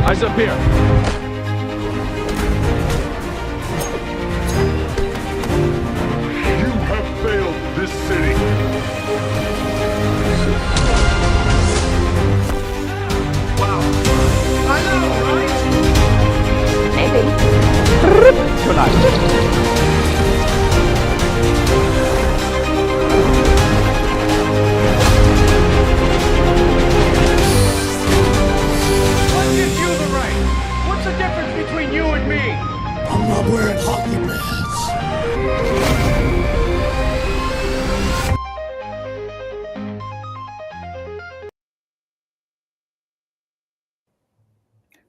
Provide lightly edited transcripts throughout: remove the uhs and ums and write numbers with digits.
Eyes up here. You have failed this city. Wow. I know, right? Maybe. Tonight. What gives you the right? What's the difference between you and me? I'm not wearing hockey pads.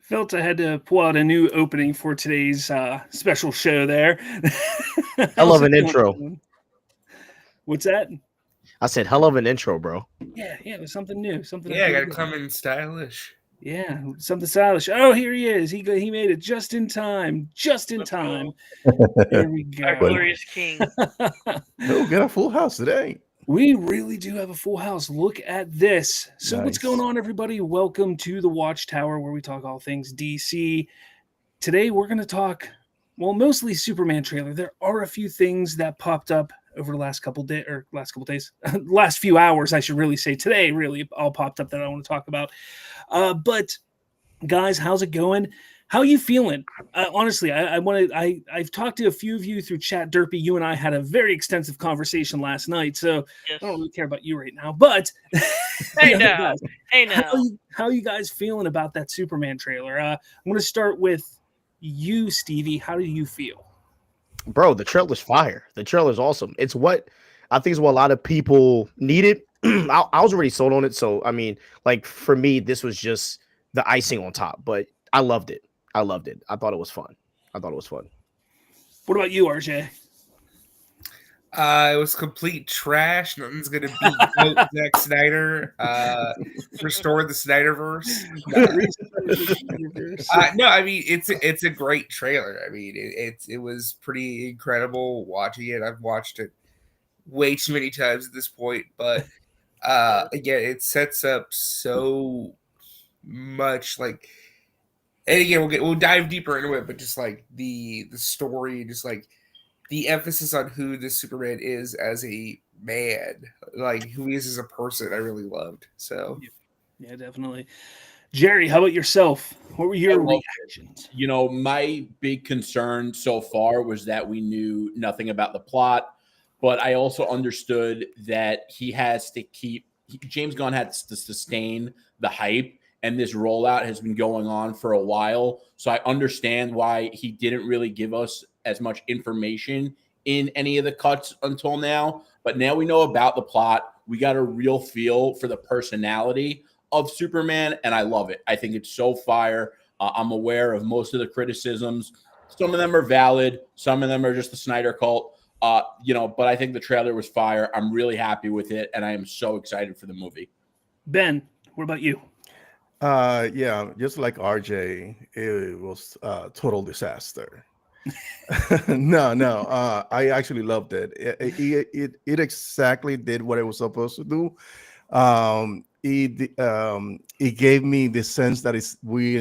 Felt I had to pull out a new opening for today's special show there. Hell of an intro. What's that? I said, hell of an intro, bro. Yeah, it was something new. Something. Yeah, I gotta come in stylish. Yeah, something stylish. Oh, here he is. He made it just in time. Just in time. There we go. Our glorious king. We'll get a full house today. We really do have a full house. Look at this. So what's going on, everybody? Welcome to the Watchtower, where we talk all things DC. Today, we're going to talk, well, mostly Superman trailer. There are a few things that popped up over the last couple days, last few hours, I should really say. Today, really, all popped up that I want to talk about. But guys, how's it going? How are you feeling? Honestly, I've talked to a few of you through chat. Derpy, you and I had a very extensive conversation last night, so Yes. I don't really care about you right now. But Hey now, hey now. how are you guys feeling about that Superman trailer? I'm going to start with you, Stevie. How do you feel? Bro, the trailer's fire. The trailer's awesome. It's what I think is what a lot of people needed. I was already sold on it, so I mean, like for me, this was just the icing on top. But I loved it. I thought it was fun. What about you, RJ? It was complete trash. Nothing's gonna beat Zack Snyder. Restore the Snyderverse. No, I mean it's a great trailer. I mean it was pretty incredible watching it. I've watched it way too many times at this point, but again, it sets up so much. Like, and again, we'll dive deeper into it, but just like the story, just like the emphasis on who this Superman is as a man, like who he is as a person, I really loved. So yeah, definitely. Jerry, how about yourself? What were your reactions? You know, my big concern so far was that we knew nothing about the plot, but I also understood that he has to James Gunn has to sustain the hype, and this rollout has been going on for a while. So I understand why he didn't really give us as much information in any of the cuts until now. But now we know about the plot. We got a real feel for the personality of Superman, and I love it. I think it's so fire. I'm aware of most of the criticisms. Some of them are valid. Some of them are just the Snyder cult. But I think the trailer was fire. I'm really happy with it, and I am so excited for the movie. Ben, what about you? Yeah, just like RJ, it was a total disaster. No, I actually loved it. It exactly did what it was supposed to do. It gave me the sense that we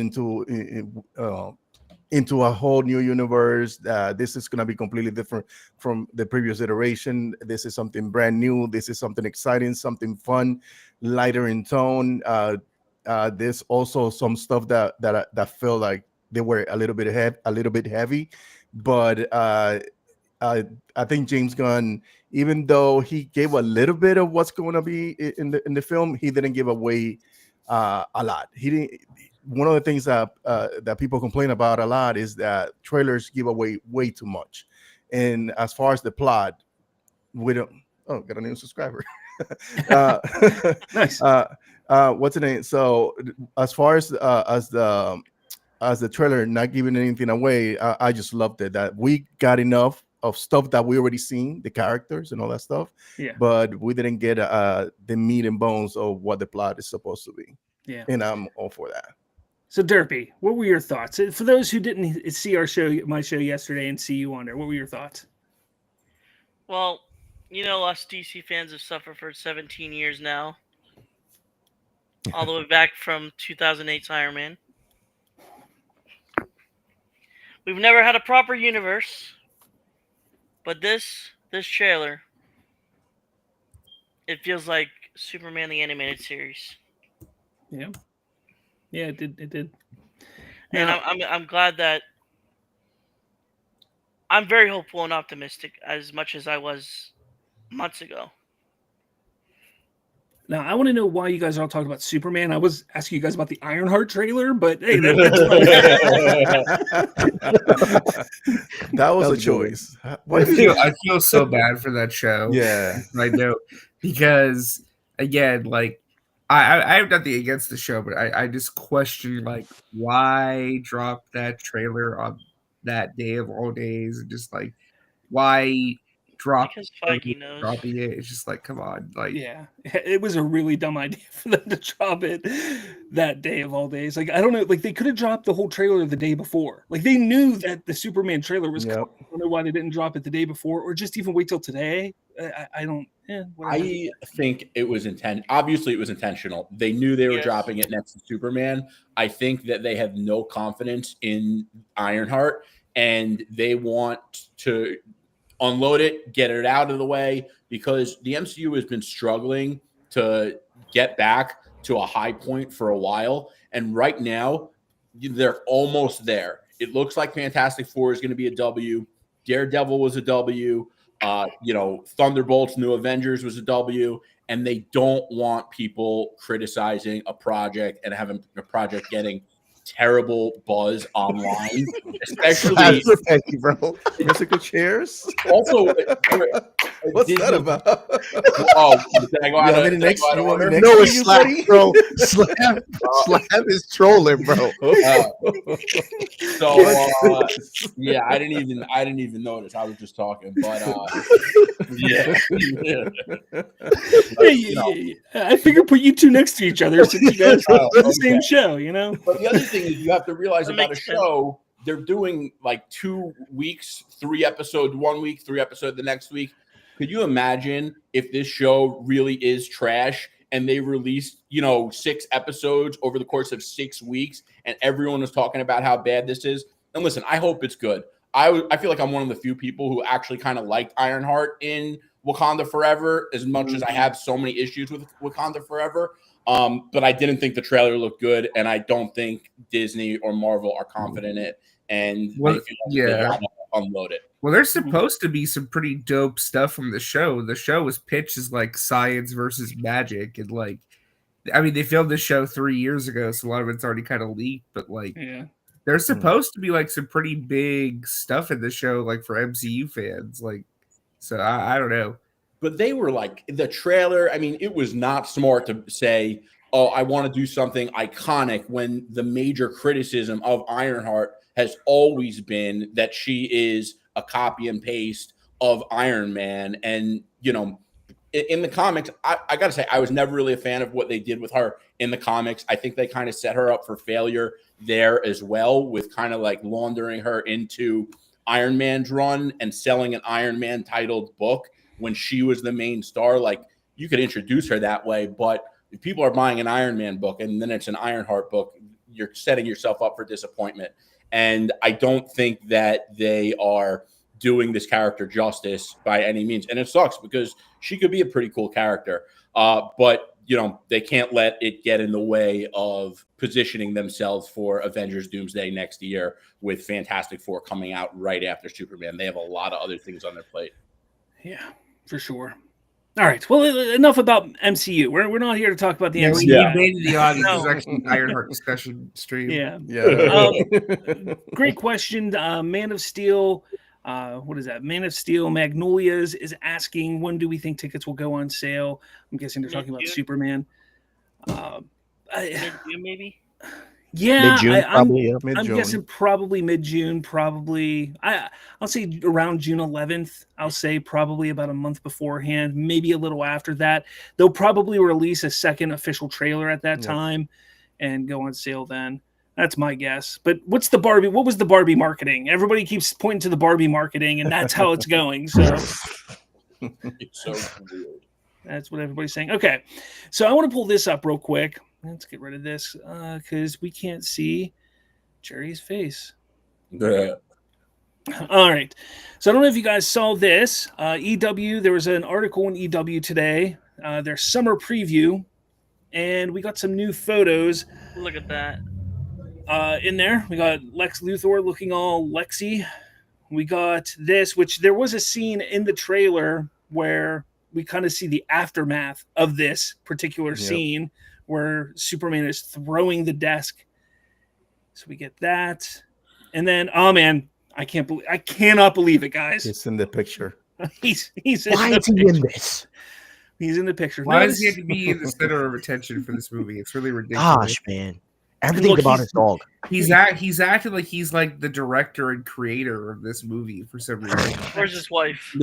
into a whole new universe. This is going to be completely different from the previous iteration. This is something brand new. This is something exciting, something fun, lighter in tone. There's also some stuff that felt like they were a little bit heavy, but I think James Gunn, even though he gave a little bit of what's going to be in the film, he didn't give away a lot. He didn't. One of the things that people complain about a lot is that trailers give away way too much. And as far as the plot, we don't. Oh, got a new subscriber. Nice. What's the name? So as far as the trailer not giving anything away, I just loved it. That we got enough of stuff that we already seen, the characters and all that stuff. Yeah. But we didn't get the meat and bones of what the plot is supposed to be. Yeah. And I'm all for that. So Derpy, what were your thoughts? For those who didn't see my show yesterday and see you on there, what were your thoughts? Well, us DC fans have suffered for 17 years now. All the way back from 2008's Iron Man. we've never had a proper universe, but this trailer, it feels like Superman the Animated Series. Yeah, it did. It did. And Now, I'm glad that I'm very hopeful and optimistic as much as I was months ago. Now, I want to know why you guys are all talking about Superman. I was asking you guys about the Ironheart trailer, but hey, That was a choice. Why did you? I feel so bad for that show. Yeah. I know, because again, like I have nothing against the show, but I just question like why drop that trailer on that day of all days, and just like why drop Because Feige knows. dropping it. It's just like, come on, like yeah, it was a really dumb idea for them to drop it that day of all days. Like, I don't know, like they could have dropped the whole trailer the day before. Like they knew that the Superman trailer was coming. I don't know why they didn't drop it the day before, or just even wait till today. I don't. I think it was obviously it was intentional. They knew they were Yes. dropping it next to Superman. I think that they have no confidence in Ironheart, and they want to unload it, get it out of the way, because the MCU has been struggling to get back to a high point for a while. And right now, they're almost there. It looks like Fantastic Four is going to be a W. Daredevil was a W. Thunderbolts, New Avengers was a W. And they don't want people criticizing a project and having a project getting terrible buzz online, especially Thank you, bro. Musical chairs. Also, what's that about? Oh, did I go out of next? You want me next? No, to it's you, Slab, buddy? bro. Slab is trolling, bro. Yeah, I didn't even notice. I was just talking, but yeah. I figured put you two next to each other since you guys are the same show, you know. But the other thing is, you have to realize That about a makes sense. show, they're doing like 2 weeks, 3 episodes 1 week, 3 episodes the next week. Could you imagine if this show really is trash and they released, 6 episodes over the course of 6 weeks and everyone was talking about how bad this is? And listen, I hope it's good. I feel like I'm one of the few people who actually kind of liked Ironheart in Wakanda Forever, as much as I have so many issues with Wakanda Forever. But I didn't think the trailer looked good, and I don't think Disney or Marvel are confident in it. And I feel like they gotta unload it. Well, there's supposed to be some pretty dope stuff from the show. The show was pitched as like science versus magic, and like, I mean, they filmed this show 3 years ago, so a lot of it's already kind of leaked. But like, there's supposed to be like some pretty big stuff in the show, like for MCU fans. Like, so I don't know. But they were like, the trailer, I mean, it was not smart to say, oh, I want to do something iconic, when the major criticism of Ironheart has always been that she is a copy and paste of Iron Man. And, in the comics, I got to say, I was never really a fan of what they did with her in the comics. I think they kind of set her up for failure there as well, with kind of like laundering her into Iron Man's run and selling an Iron Man titled book when she was the main star. Like, you could introduce her that way, but if people are buying an Iron Man book and then it's an Ironheart book, you're setting yourself up for disappointment. And I don't think that they are doing this character justice by any means. And it sucks because she could be a pretty cool character. But they can't let it get in the way of positioning themselves for Avengers Doomsday next year, with Fantastic Four coming out right after Superman. They have a lot of other things on their plate. Yeah, for sure. All right. Well, enough about MCU. We're not here to talk about the MCU. We made the audience is actually Ironheart discussion stream. Yeah. Great question. Man of Steel. What is that? Man of Steel Magnolias is asking, when do we think tickets will go on sale? I'm guessing they're talking about Superman. Maybe. Yeah, Mid-June, probably. Yeah. I'm guessing probably mid-June. Probably, I'll say around June 11th. I'll say probably about a month beforehand, maybe a little after that. They'll probably release a second official trailer at that time and go on sale then. That's my guess. But what's the Barbie? What was the Barbie marketing? Everybody keeps pointing to the Barbie marketing, and that's how it's going. So it's so weird. That's what everybody's saying. Okay, so I want to pull this up real quick. Let's get rid of this because we can't see Jerry's face. Yeah. All right. So I don't know if you guys saw this. EW, there was an article in EW today, their summer preview, and we got some new photos Look at that. in there. We got Lex Luthor looking all Lexy. We got this, which there was a scene in the trailer where we kind of see the aftermath of this particular scene where Superman is throwing the desk. So we get that. And then, oh man, I cannot believe it, guys. It's in the picture. He's Why is he in this? He's in the picture. Why does he have to be the center of attention for this movie? It's really ridiculous. Gosh, man. Everything Look, about his dog. He's acting like he's like the director and creator of this movie for some reason. Where's his wife?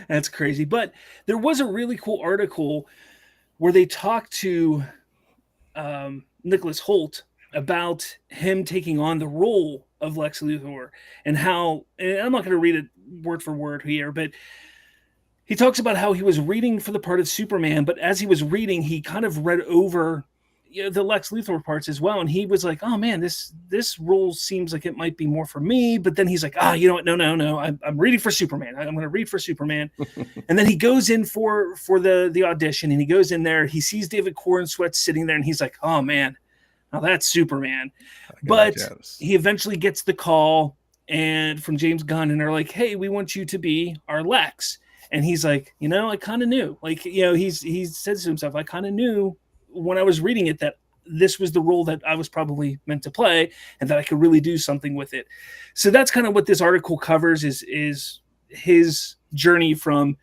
That's crazy. But there was a really cool article where they talked to Nicholas Hoult about him taking on the role of Lex Luthor and how, and I'm not going to read it word for word here, but he talks about how he was reading for the part of Superman, but as he was reading, he kind of read over the Lex Luthor parts as well. And he was like, oh man, this role seems like it might be more for me. But then he's like, you know what? No. I'm reading for Superman. I'm going to read for Superman. And then he goes in for the audition, and he goes in there. He sees David Corenswet sitting there, and he's like, oh man, now that's Superman. But he eventually gets the call and from James Gunn, and they're like, hey, we want you to be our Lex. And he's like, I kind of knew. Like, he says to himself, I kind of knew when I was reading it that this was the role that I was probably meant to play and that I could really do something with it. So that's kind of what this article covers is his journey from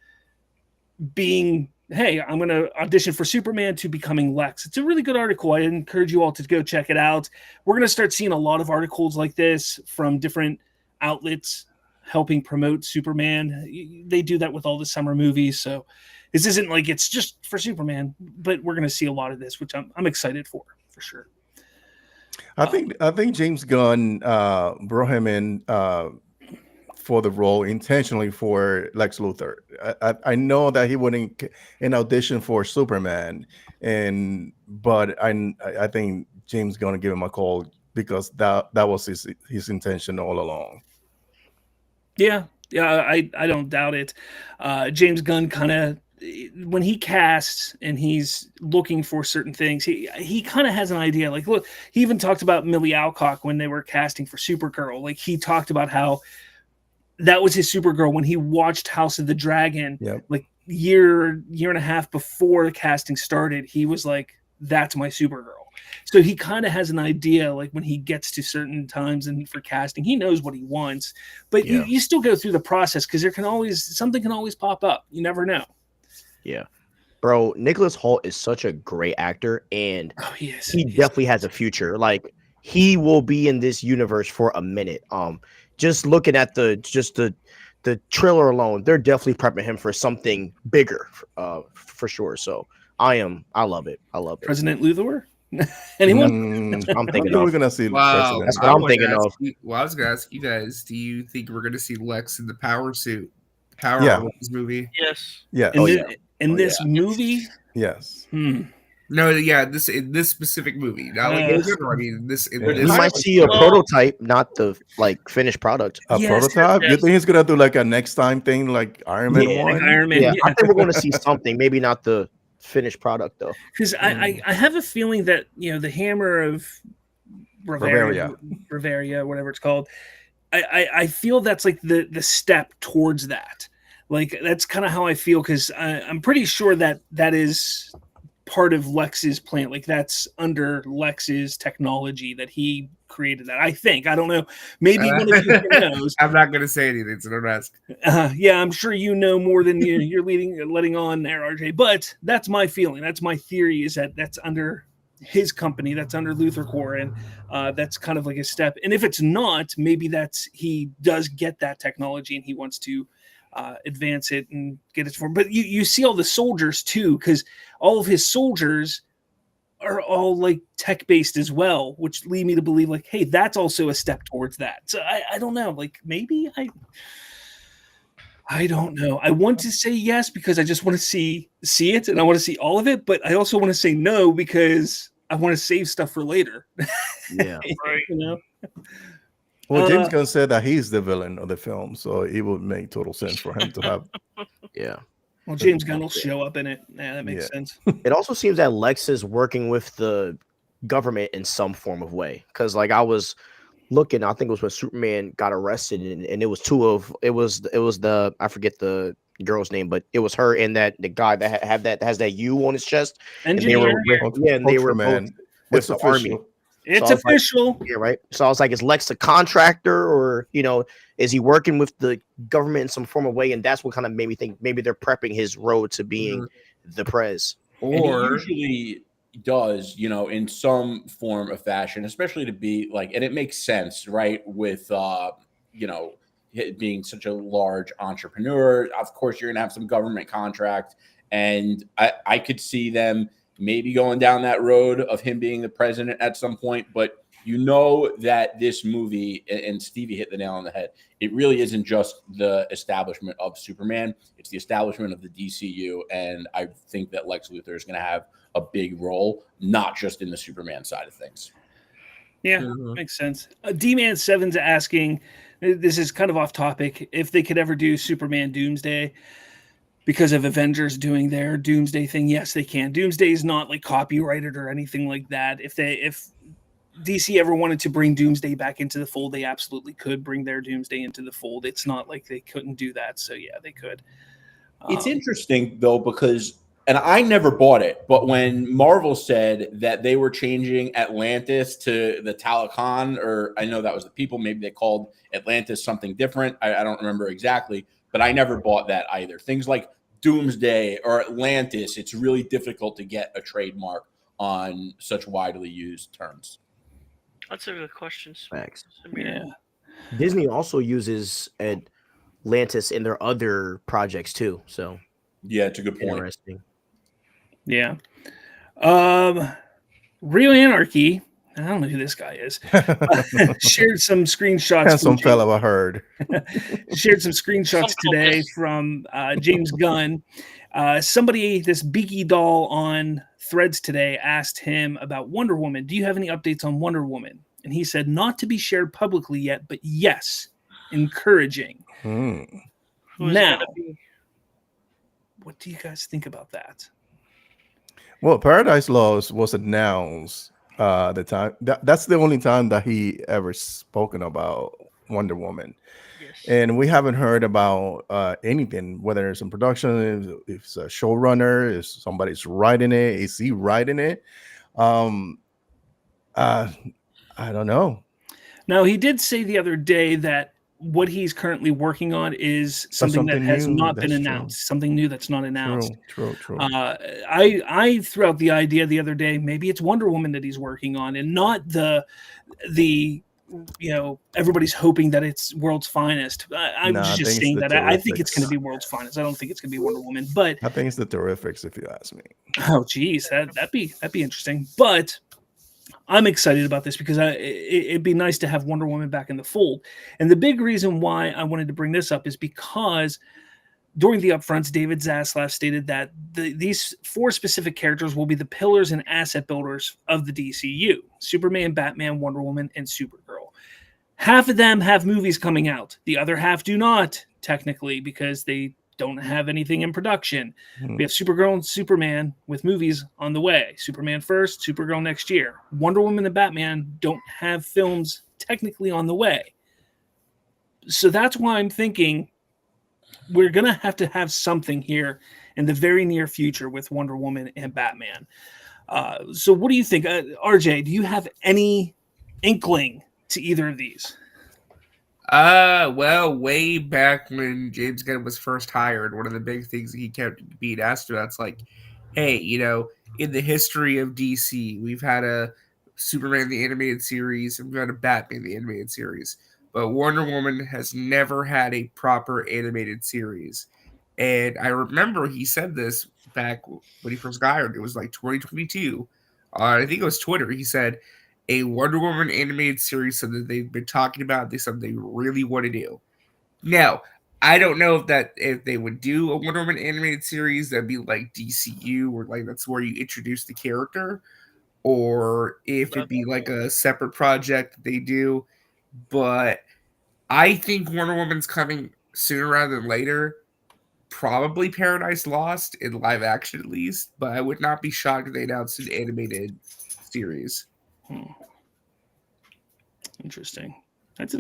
being, hey, I'm going to audition for Superman to becoming Lex. It's a really good article. I encourage you all to go check it out. We're going to start seeing a lot of articles like this from different outlets helping promote Superman. They do that with all the summer movies. So this isn't like it's just for Superman, but we're going to see a lot of this, which I'm excited for sure. I think James Gunn brought him in for the role intentionally for Lex Luthor. I know that he wouldn't an audition for Superman, but I think James Gunn gave him a call because that was his intention all along. Yeah, I don't doubt it. James Gunn kind of, when he casts and he's looking for certain things, he kind of has an idea. Like, look, he even talked about Millie Alcock when they were casting for Supergirl. Like, he talked about how that was his Supergirl when he watched House of the Dragon. Yep. Like year and a half before the casting started, he was like, that's my Supergirl. So he kind of has an idea, like when he gets to certain times and for casting, he knows what he wants. But you still go through the process because something can always pop up. You never know. Yeah. Bro, Nicholas Hoult is such a great actor, and he is. He definitely has a future. Like, he will be in this universe for a minute. Just looking at the trailer alone, they're definitely prepping him for something bigger, for sure. So I love it. President Luthor? Anyone? I'm thinking we're gonna see. Wow, that's what I'm thinking of. I was gonna ask you guys: do you think we're gonna see Lex in the power suit? Power Lex movie? Yes. Yeah. In this movie? Yes. No, yeah, this specific movie. Not like in general. I mean, this. We might see a prototype, not the finished product. A prototype? You think he's gonna do like a next time thing, like Iron Man 1? Like Iron Man. Yeah, I think we're gonna see something. Maybe not the finished product though. Because I have a feeling that the hammer of Bavaria, whatever it's called. I feel that's like the step towards that. Like that's kind of how I feel because I'm pretty sure that is part of Lex's plan. Like that's under Lex's technology that he created that. I think. I don't know. Maybe one of you knows. I'm not going to say anything, so don't ask. Yeah, I'm sure you know more than you're letting on there, RJ. But that's my feeling. That's my theory. Is that that's under his company. That's under Luthor Corps, and that's kind of like a step. And if it's not, maybe he does get that technology and he wants to advance it and get it form. But you see all the soldiers too, because all of his soldiers are all like tech based as well, which lead me to believe like, hey, that's also a step towards that. So I don't know, like maybe I don't know. I want to say yes because I just want to see it and I want to see all of it, but I also want to say no because I want to save stuff for later. Yeah. Right. You know? Well, James Gunn said that he's the villain of the film, so it would make total sense for him to have. Yeah. Well, James Gunn will show up in it. Yeah, that makes sense. It also seems that Lex is working with the government in some form of way. Because like I was looking, I think it was when Superman got arrested, and it was it was the I forget the girl's name, but it was her and the guy that has that U on his chest. Engineer. And they were both with the army. It's So official. Yeah, right. So I was like, is Lex a contractor, or is he working with the government in some form of way? And that's what kind of made me think maybe they're prepping his road to being the Prez. Or he usually does, in some form of fashion, especially to be like, and it makes sense, right? With being such a large entrepreneur, of course you're gonna have some government contract, and I could see them maybe going down that road of him being the president at some point. But that this movie, and Stevie hit the nail on the head, it really isn't just the establishment of Superman, it's the establishment of the DCU. And I think that Lex Luthor is going to have a big role, not just in the Superman side of things. Yeah, makes sense. D-Man7's asking, this is kind of off topic, if they could ever do Superman Doomsday because of Avengers doing their Doomsday thing. Yes, they can. Doomsday is not like copyrighted or anything like that. If DC ever wanted to bring Doomsday back into the fold, they absolutely could bring their Doomsday into the fold. It's not like they couldn't do that. So yeah, they could. It's interesting though, because, and I never bought it, but when Marvel said that they were changing Atlantis to the Talokan, or I know that was the people, maybe they called Atlantis something different. I don't remember exactly, but I never bought that either. Things like Doomsday or Atlantis, it's really difficult to get a trademark on such widely used terms. That's a good question. Facts. Yeah. Disney also uses Atlantis in their other projects too. So yeah, it's a good point. Interesting. Yeah. Real Anarchy, I don't know who this guy is, shared some screenshots. Handsome fellow, I heard. Shared some screenshots today from James Gunn. Somebody, this Beaky doll on Threads today, asked him about Wonder Woman. Do you have any updates on Wonder Woman? And he said, not to be shared publicly yet, but yes, encouraging. Now, what do you guys think about that? Well, Paradise Lost was announced the time. That's the only time that he ever spoken about Wonder Woman. And we haven't heard about anything, whether it's in production, if it's a showrunner, if somebody's writing it, is he writing it? I don't know. Now, he did say the other day that what he's currently working on is something that has not been announced, something new that's not announced. True. I threw out the idea the other day, maybe it's Wonder Woman that he's working on, and not the everybody's hoping that it's World's Finest. I was just saying that I think it's going to be World's Finest. I don't think it's going to be Wonder Woman, but I think it's the Terrifics, if you ask me. Oh, geez, that'd be interesting. But I'm excited about this because it'd be nice to have Wonder Woman back in the fold. And the big reason why I wanted to bring this up is because during the upfronts, David Zaslav stated that these 4 specific characters will be the pillars and asset builders of the DCU: Superman, Batman, Wonder Woman, and Supergirl. Half of them have movies coming out. The other half do not, technically, because they don't have anything in production. We have Supergirl and Superman with movies on the way. Superman first, Supergirl next year. Wonder Woman and Batman don't have films technically on the way. So that's why I'm thinking we're going to have something here in the very near future with Wonder Woman and Batman. So what do you think? RJ, do you have any inkling to either of these? Well, way back when James Gunn was first hired, one of the big things he kept being asked about, it's like, hey, in the history of DC, we've had a Superman the animated series, and we've had a Batman the animated series, but Wonder Woman has never had a proper animated series. And I remember he said this back when he first got hired. It was like 2022. I think it was Twitter. He said, a Wonder Woman animated series, something they've been talking about. They something they really want to do. Now, I don't know if they would do a Wonder Woman animated series, that'd be like DCU, or like that's where you introduce the character. or if it'd be like a separate project that they do. But I think Wonder Woman's coming sooner rather than later. Probably Paradise Lost in live action at least, but I would not be shocked if they announced an animated series. Interesting. That'd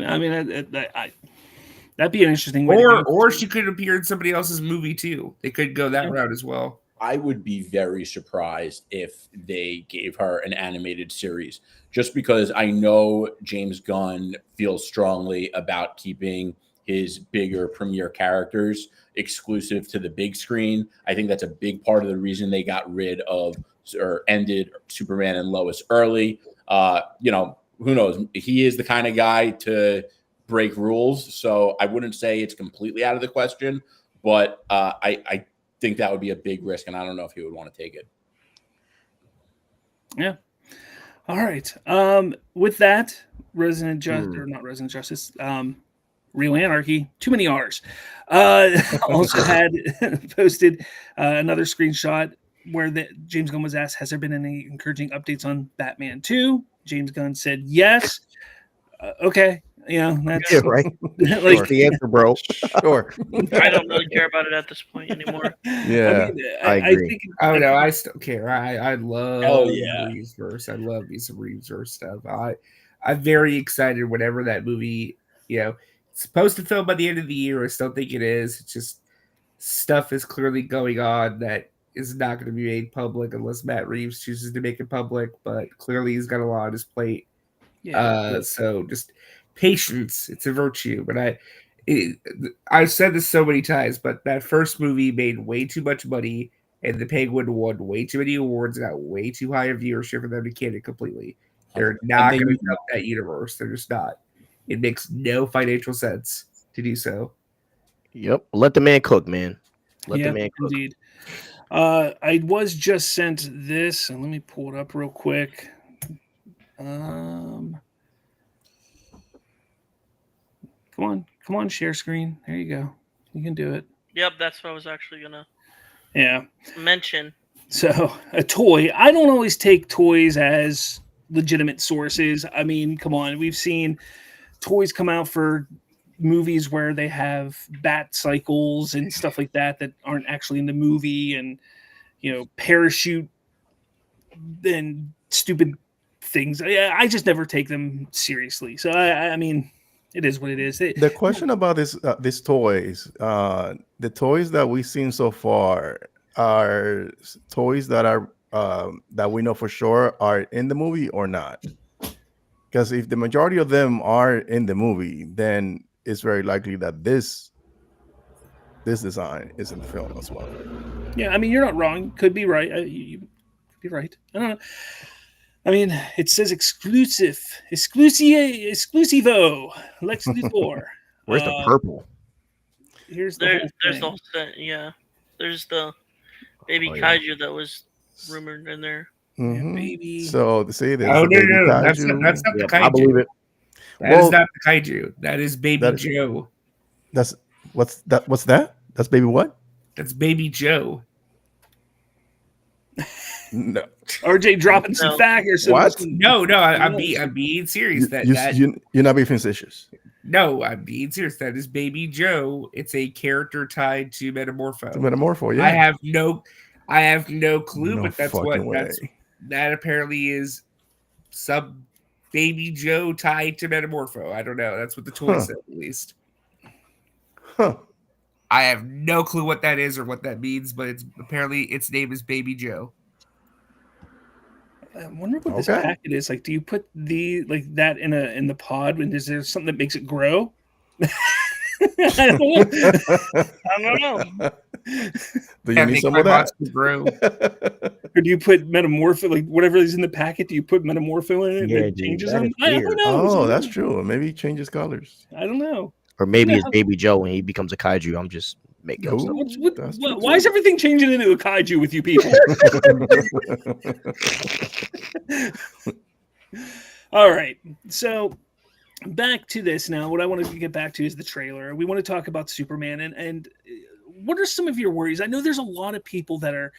be an interesting way. Or she could appear in somebody else's movie too. They could go that route as well. I would be very surprised if they gave her an animated series, just because I know James Gunn feels strongly about keeping his bigger premiere characters exclusive to the big screen. I think that's a big part of the reason they got rid of or ended Superman and Lois early. Who knows? He is the kind of guy to break rules, so I wouldn't say it's completely out of the question, but I think that would be a big risk, and I don't know if he would want to take it. Yeah. All right. With that, Resident Justice, Real Anarchy, too many R's, also had posted another screenshot where James Gunn was asked, has there been any encouraging updates on Batman 2? James Gunn said yes. Okay. That's right. like the answer, bro. Sure. I don't really care about it at this point anymore. Yeah, I agree. I still care. I love yeah. Reeves verse. I love me some Reeves verse stuff. I'm very excited whenever that movie, it's supposed to film by the end of the year. I still think it is. It's just stuff is clearly going on that is not going to be made public unless Matt Reeves chooses to make it public, but clearly he's got a lot on his plate. Yeah. So just patience, it's a virtue. But I've said this so many times, but that first movie made way too much money, and the Penguin won way too many awards, got way too high a viewership for them to can it completely. They're not going to dump that universe. They're just not. It makes no financial sense to do so. Yep. Let the man cook, man. Let the man cook. Indeed. I was just sent this, and let me pull it up real quick. Come on, share screen. There you go. You can do it. Yep, that's what I was actually gonna mention. So, a toy. I don't always take toys as legitimate sources. I mean, come on. We've seen toys come out for movies where they have bat cycles and stuff like that aren't actually in the movie, and parachute and stupid things. I just never take them seriously. So I mean, it is what it is. The question about these toys, the toys that we've seen so far are toys that are that we know for sure are in the movie or not. Because if the majority of them are in the movie, then it's very likely that this design is in the film as well. Yeah, I mean, you're not wrong. Could be right. You could be right. I don't know. I mean, it says exclusivo, Lex Luthor. Where's the purple? There's the baby kaiju that was rumored in there. Mm-hmm. Baby. So to say this, no, that's not the kaiju. I believe it. That is not the kaiju. That is Baby Joe. What's that? That's Baby what? That's Baby Joe. No. RJ dropping some facts. What? No, I'm being serious. You're not being facetious. No, I'm being serious. That is Baby Joe. It's a character tied to Metamorpho. Yeah. I have no clue, No but that's fucking what way. that apparently is some Baby Joe tied to Metamorpho. I don't know. That's what the toy said, at least. Huh. I have no clue what that is or what that means, but its name is Baby Joe. I wonder what this packet is. Like, do you put that in the pod? And is there something that makes it grow? I don't know. Do you need some of that? Grow. Or do you put Metamorpho, like whatever is in the packet? Do you put Metamorpho in it? Yeah, and it changes them? Who knows? Oh, that's true. Maybe he changes colors. I don't know. Or maybe it's Baby Joe and he becomes a kaiju. I'm just making up stuff. Why is everything changing into a kaiju with you people? All right. So back to this now. What I want to get back to is the trailer. We want to talk about Superman and what are some of your worries? I know there's a lot of people that are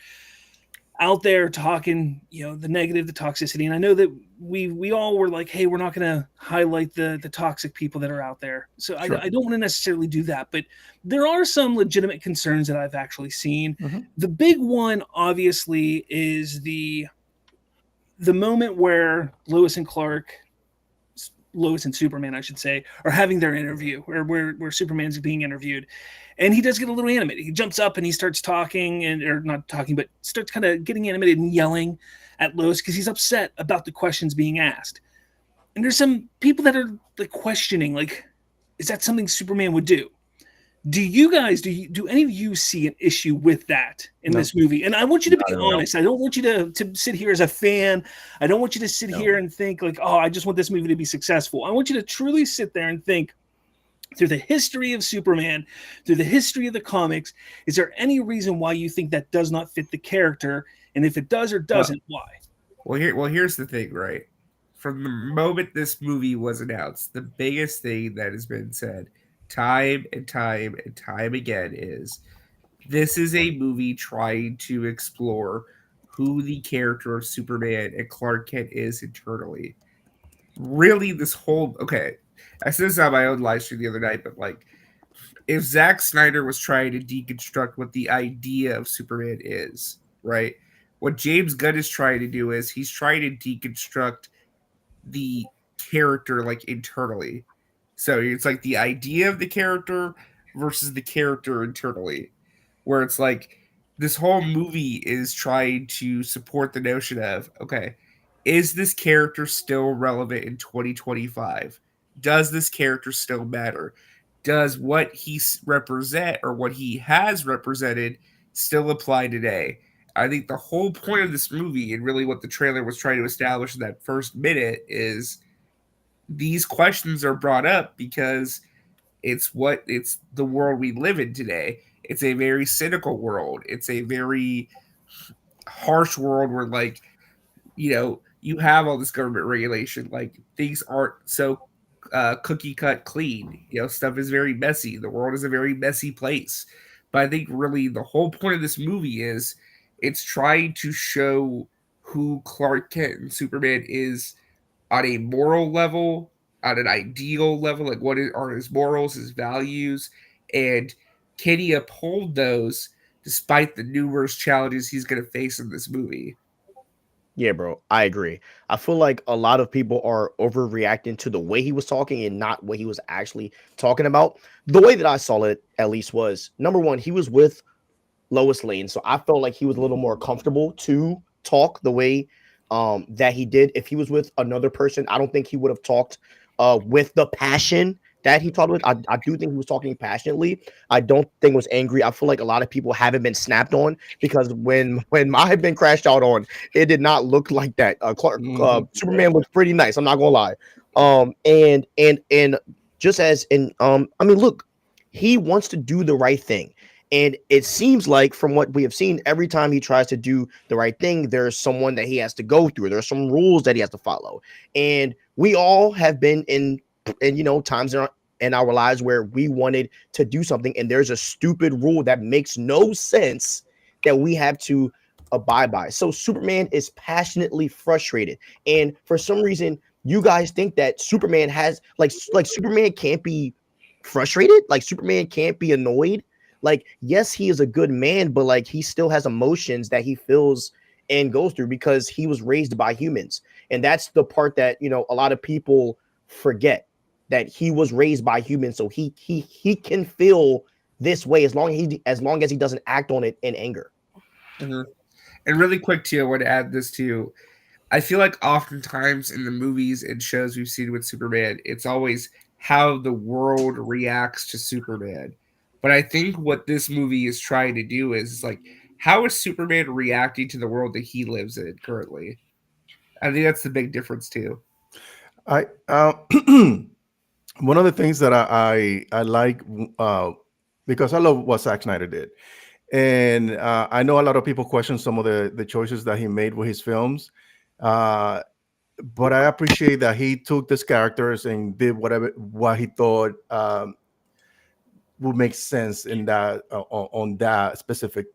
out there talking, the negative, the toxicity. And I know that we all were like, hey, we're not going to highlight the toxic people that are out there. So Sure. I don't want to necessarily do that, but there are some legitimate concerns that I've actually seen. The big one, obviously, is the moment where Lois and Superman, I should say, are having their interview, or where Superman's being interviewed. And he does get a little animated. He jumps up and he starts talking, or not talking, but starts kind of getting animated and yelling at Lois because he's upset about the questions being asked. And there's some people that are like questioning, like, is that something Superman would do? Do you guys, do any of you see an issue with that in this movie? And I want you to be honest. I don't want you to sit here as a fan. I don't want you to sit here and think like, oh, I just want this movie to be successful. I want you to truly sit there and think, through the history of Superman, through the history of the comics, is there any reason why you think that does not fit the character? And if it does or doesn't, why? Here's the thing, right? From the moment this movie was announced, the biggest thing that has been said time and time and time again is this is a movie trying to explore who the character of Superman and Clark Kent is internally. Really, I said this on my own live stream the other night, but like, if Zack Snyder was trying to deconstruct what the idea of Superman is, right? What James Gunn is trying to do is he's trying to deconstruct the character like internally. So it's like the idea of the character versus the character internally, where it's like this whole movie is trying to support the notion of, okay, is this character still relevant in 2025? Does this character still matter? Does what he represent or what he has represented still apply today? I think the whole point of this movie, and really what the trailer was trying to establish in that first minute, is these questions are brought up because it's the world we live in today. It's a very cynical world. It's a very harsh world where, like, you have all this government regulation. Like, things aren't so cookie cut clean. Stuff is very messy. The world is a very messy place. But I think really the whole point of this movie is it's trying to show who Clark Kent and Superman is on a moral level, on an ideal level, like what are his morals, his values, and can he uphold those despite the numerous challenges he's going to face in this movie? Yeah, bro, I agree. I feel like a lot of people are overreacting to the way he was talking and not what he was actually talking about. The way that I saw it, at least, was, number one, he was with Lois Lane, so I felt like he was a little more comfortable to talk the way that he did. If he was with another person, I don't think he would have talked with the passion that he talked with. I do think he was talking passionately. I don't think it was angry. I feel like a lot of people haven't been snapped on, because when I've been crashed out on, it did not look like that. Superman looked pretty nice, I'm not gonna lie. And just as in I mean, look, he wants to do the right thing. And it seems like, from what we have seen, every time he tries to do the right thing, there's someone that he has to go through. There's some rules that he has to follow. And we all have been in times in our lives where we wanted to do something, and there's a stupid rule that makes no sense that we have to abide by. So Superman is passionately frustrated. And for some reason, you guys think that Superman has like Superman can't be frustrated. Like, Superman can't be annoyed. Like, yes, he is a good man, but like, he still has emotions that he feels and goes through because he was raised by humans. And that's the part that, a lot of people forget, that he was raised by humans. So he can feel this way as long as he doesn't act on it in anger. Mm-hmm. And really quick too, I want to add this too. I feel like oftentimes in the movies and shows we've seen with Superman, it's always how the world reacts to Superman. But I think what this movie is trying to do is like, how is Superman reacting to the world that he lives in currently? I think that's the big difference too. I one of the things that I like, because I love what Zack Snyder did, and I know a lot of people question some of the choices that he made with his films, but I appreciate that he took these characters and did what he thought would make sense in that on that specific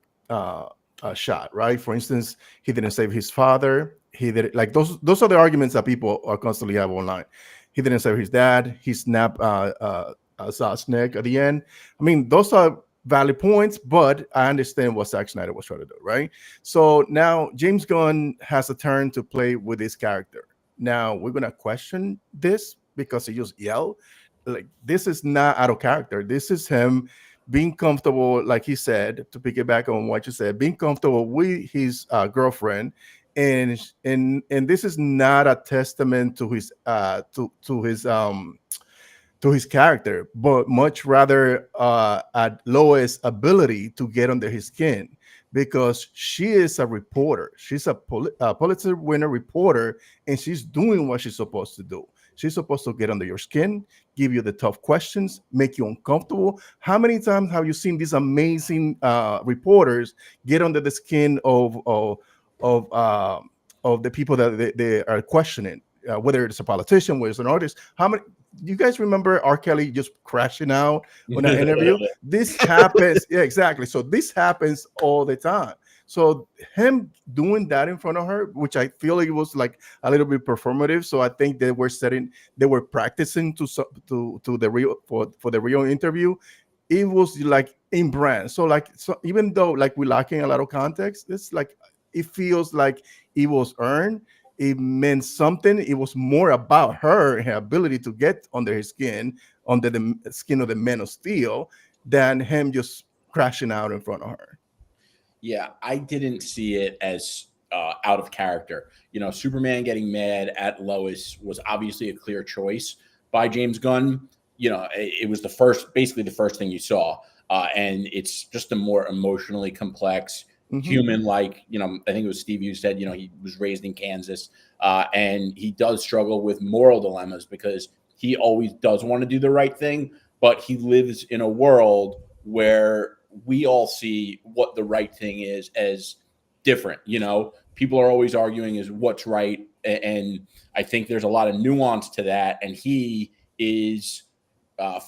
shot, right? For instance, he didn't save his father. He did like those are the arguments that people are constantly have online. He didn't save his dad. He snapped Zod's neck at the end. I mean, those are valid points, but I understand what Zack Snyder was trying to do, right? So now James Gunn has a turn to play with his character. Now we're gonna question this because he just yelled. Like, this is not out of character. This is him being comfortable, like he said, to piggyback on what you said, being comfortable with his girlfriend, and this is not a testament to his to his character, but much rather at Lois' ability to get under his skin, because she is a reporter. She's a Pulitzer winner reporter, and she's doing what she's supposed to do. She's supposed to get under your skin, give you the tough questions, make you uncomfortable. How many times have you seen these amazing reporters get under the skin of the people that they are questioning, whether it's a politician, whether it's an artist? How many? You guys remember R. Kelly just crashing out on an interview? This happens. Yeah, exactly. So this happens all the time. So him doing that in front of her, which I feel like it was like a little bit performative. So I think they were practicing to the real for the real interview. It was like in brand. So even though like we're lacking a lot of context, it's like it feels like it was earned. It meant something. It was more about her and her ability to get under his skin, under the skin of the Man of Steel, than him just crashing out in front of her. Yeah, I didn't see it as out of character. You know, Superman getting mad at Lois was obviously a clear choice by James Gunn. You know, it was basically the first thing you saw. And it's just a more emotionally complex, human-like, you know, I think it was Steve who said, you know, he was raised in Kansas, and he does struggle with moral dilemmas because he always does want to do the right thing, but he lives in a world where we all see what the right thing is as different. You know, people are always arguing is what's right. And I think there's a lot of nuance to that. And he is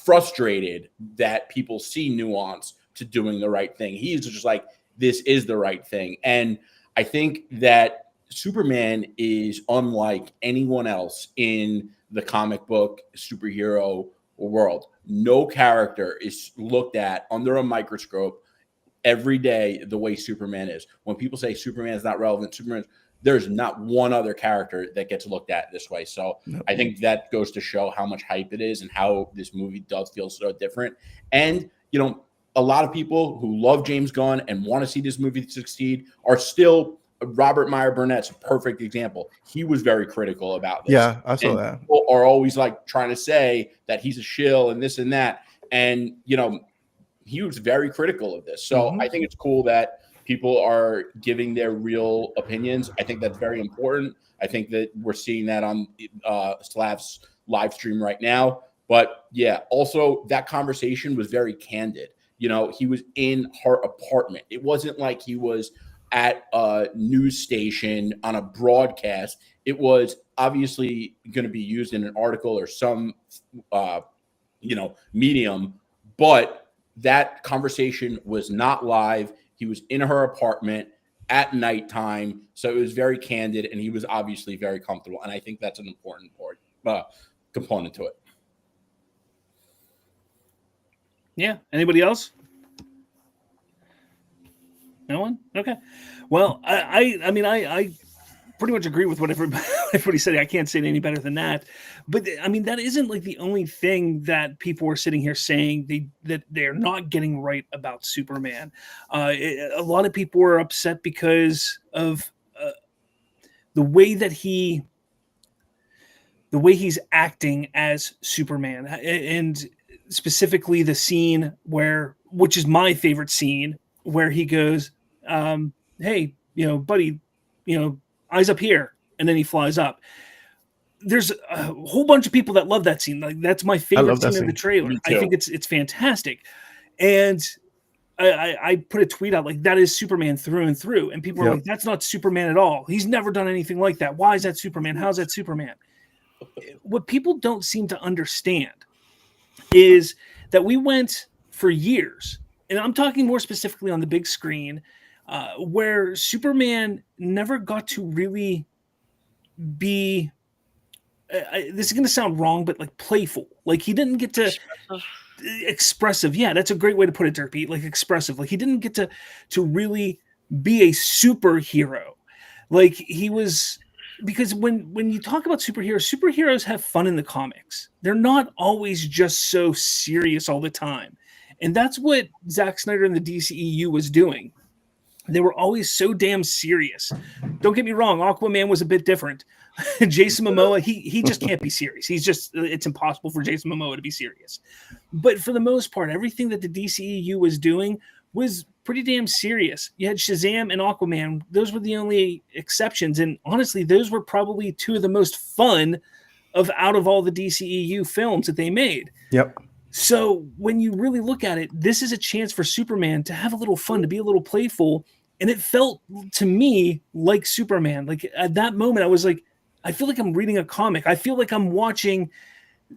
frustrated that people see nuance to doing the right thing. He's just like, this is the right thing. And I think that Superman is unlike anyone else in the comic book superhero world. No character is looked at under a microscope every day the way Superman is. When people say Superman is not relevant, there's not one other character that gets looked at this way. So I think that goes to show how much hype it is and how this movie does feel so different. And, you know, a lot of people who love James Gunn and want to see this movie succeed are still Robert Meyer Burnett's a perfect example. He was very critical about this. Yeah, I saw that. People are always like trying to say that he's a shill and this and that. And, you know, he was very critical of this. So I think it's cool that people are giving their real opinions. I think that's very important. I think that we're seeing that on Slav's live stream right now. But yeah, also that conversation was very candid. You know, he was in her apartment. It wasn't like he was at a news station on a broadcast. It was obviously going to be used in an article or some, medium. But that conversation was not live. He was in her apartment at nighttime. So it was very candid, and he was obviously very comfortable. And I think that's an important component to it. Yeah. Anybody else? No one? Okay. Well, I pretty much agree with what everybody said. I can't say it any better than that. But I mean, that isn't like the only thing that people were sitting here saying that they're not getting right about Superman. A lot of people were upset because of the way he's acting as Superman, and specifically the scene which is my favorite scene, where he goes, hey, buddy, eyes up here. And then he flies up. There's a whole bunch of people that love that scene. Like, that's my favorite scene in the trailer. I think it's fantastic. And I put a tweet out like, that is Superman through and through. And people are like, that's not Superman at all. He's never done anything like that. Why is that Superman? How's that Superman? What people don't seem to understand is that we went for years, and I'm talking more specifically on the big screen, where Superman never got to really be. This is going to sound wrong, but like playful. Like he didn't get to expressive. Yeah, that's a great way to put it, Dirk Pete. Like expressive. Like he didn't get to really be a superhero. Like he was, because when you talk about superheroes have fun in the comics. They're not always just so serious all the time. And that's what Zack Snyder and the DCEU was doing. They were always so damn serious. Don't get me wrong, Aquaman was a bit different. Jason Momoa, he just can't be serious. It's impossible for Jason Momoa to be serious. But for the most part, everything that the DCEU was doing was pretty damn serious. You had Shazam and Aquaman. Those were the only exceptions. And honestly, those were probably two of the most fun out of all the DCEU films that they made. Yep. So when you really look at it, this is a chance for Superman to have a little fun, to be a little playful. And it felt to me like Superman. Like at that moment, I was like, I feel like I'm reading a comic. I feel like I'm watching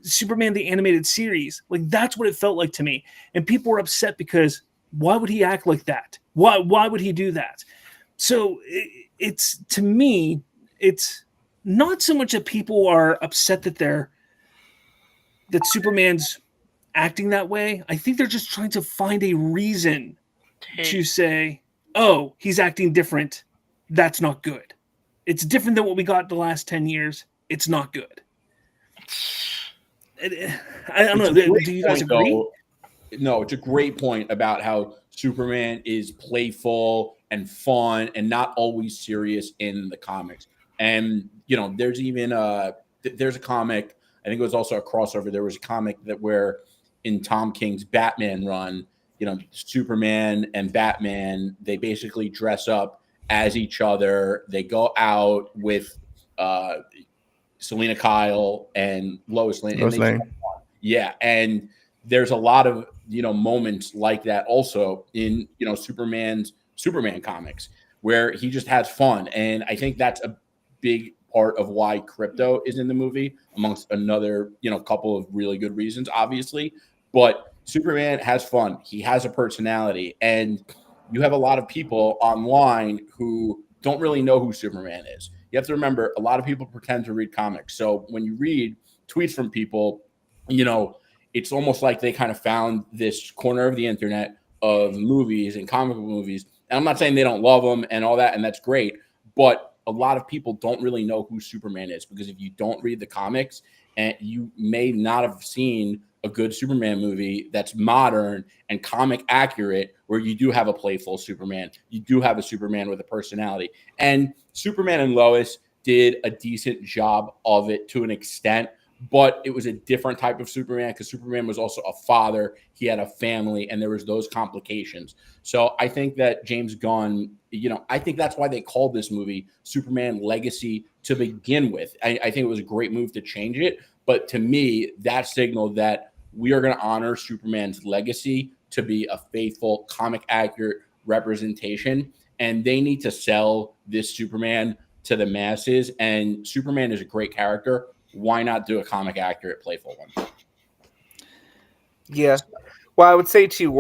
Superman, the animated series. Like that's what it felt like to me. And people were upset because why would he act like that? Why would he do that? So it's to me, it's not so much that people are upset that Superman's acting that way. I think they're just trying to find a reason to say, oh, he's acting different. That's not good. It's different than what we got the last 10 years. It's not good. I don't know. Do you guys agree? No, it's a great point about how Superman is playful and fun and not always serious in the comics. And, there's even there's a comic, I think it was also a crossover. There was a comic where in Tom King's Batman run, Superman and Batman, they basically dress up as each other. They go out with Selena Kyle and Lois Lane. Yeah, and there's a lot of moments like that also in Superman comics where he just has fun, and I think that's a big part of why Crypto is in the movie, amongst another couple of really good reasons, obviously. But Superman has fun. He has a personality, and you have a lot of people online who don't really know who Superman is. You have to remember, a lot of people pretend to read comics. So when you read tweets from people, it's almost like they kind of found this corner of the internet of movies and comic book movies. And I'm not saying they don't love them and all that, and that's great. But a lot of people don't really know who Superman is, because if you don't read the comics, and you may not have seen a good Superman movie that's modern and comic accurate, where you do have a playful Superman, you do have a Superman with a personality. And Superman and Lois did a decent job of it to an extent, but it was a different type of Superman, because Superman was also a father, he had a family, and there was those complications. So I think that James Gunn, I think that's why they called this movie Superman Legacy to begin with. I think it was a great move to change it, but to me, that signaled that we are going to honor Superman's legacy to be a faithful, comic accurate representation, and they need to sell this Superman to the masses. And Superman is a great character. Why not do a comic accurate, playful one? Yeah. Well, I would say too,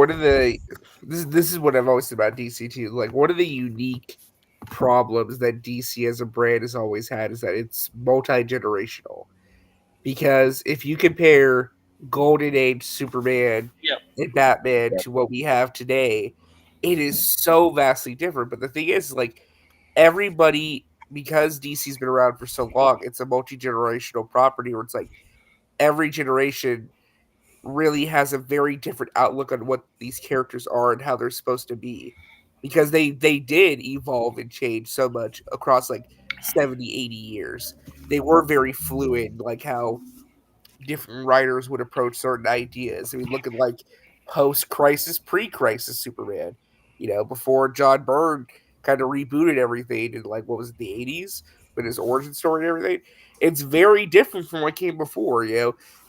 this is what I've always said about DC too. Like, one of the unique problems that DC as a brand has always had is that it's multi-generational. Because if you compare Golden Age Superman and Batman to what we have today, it is so vastly different. But the thing is, like, everybody, because DC's been around for so long, it's a multi-generational property where it's like every generation really has a very different outlook on what these characters are and how they're supposed to be, because they did evolve and change so much across like 70, 80 years. They were very fluid, like how different writers would approach certain ideas. I mean, look at like post-crisis, pre-crisis Superman, before John Byrne kind of rebooted everything in, like, what was it, the 80s, with his origin story and everything. It's very different from what came before,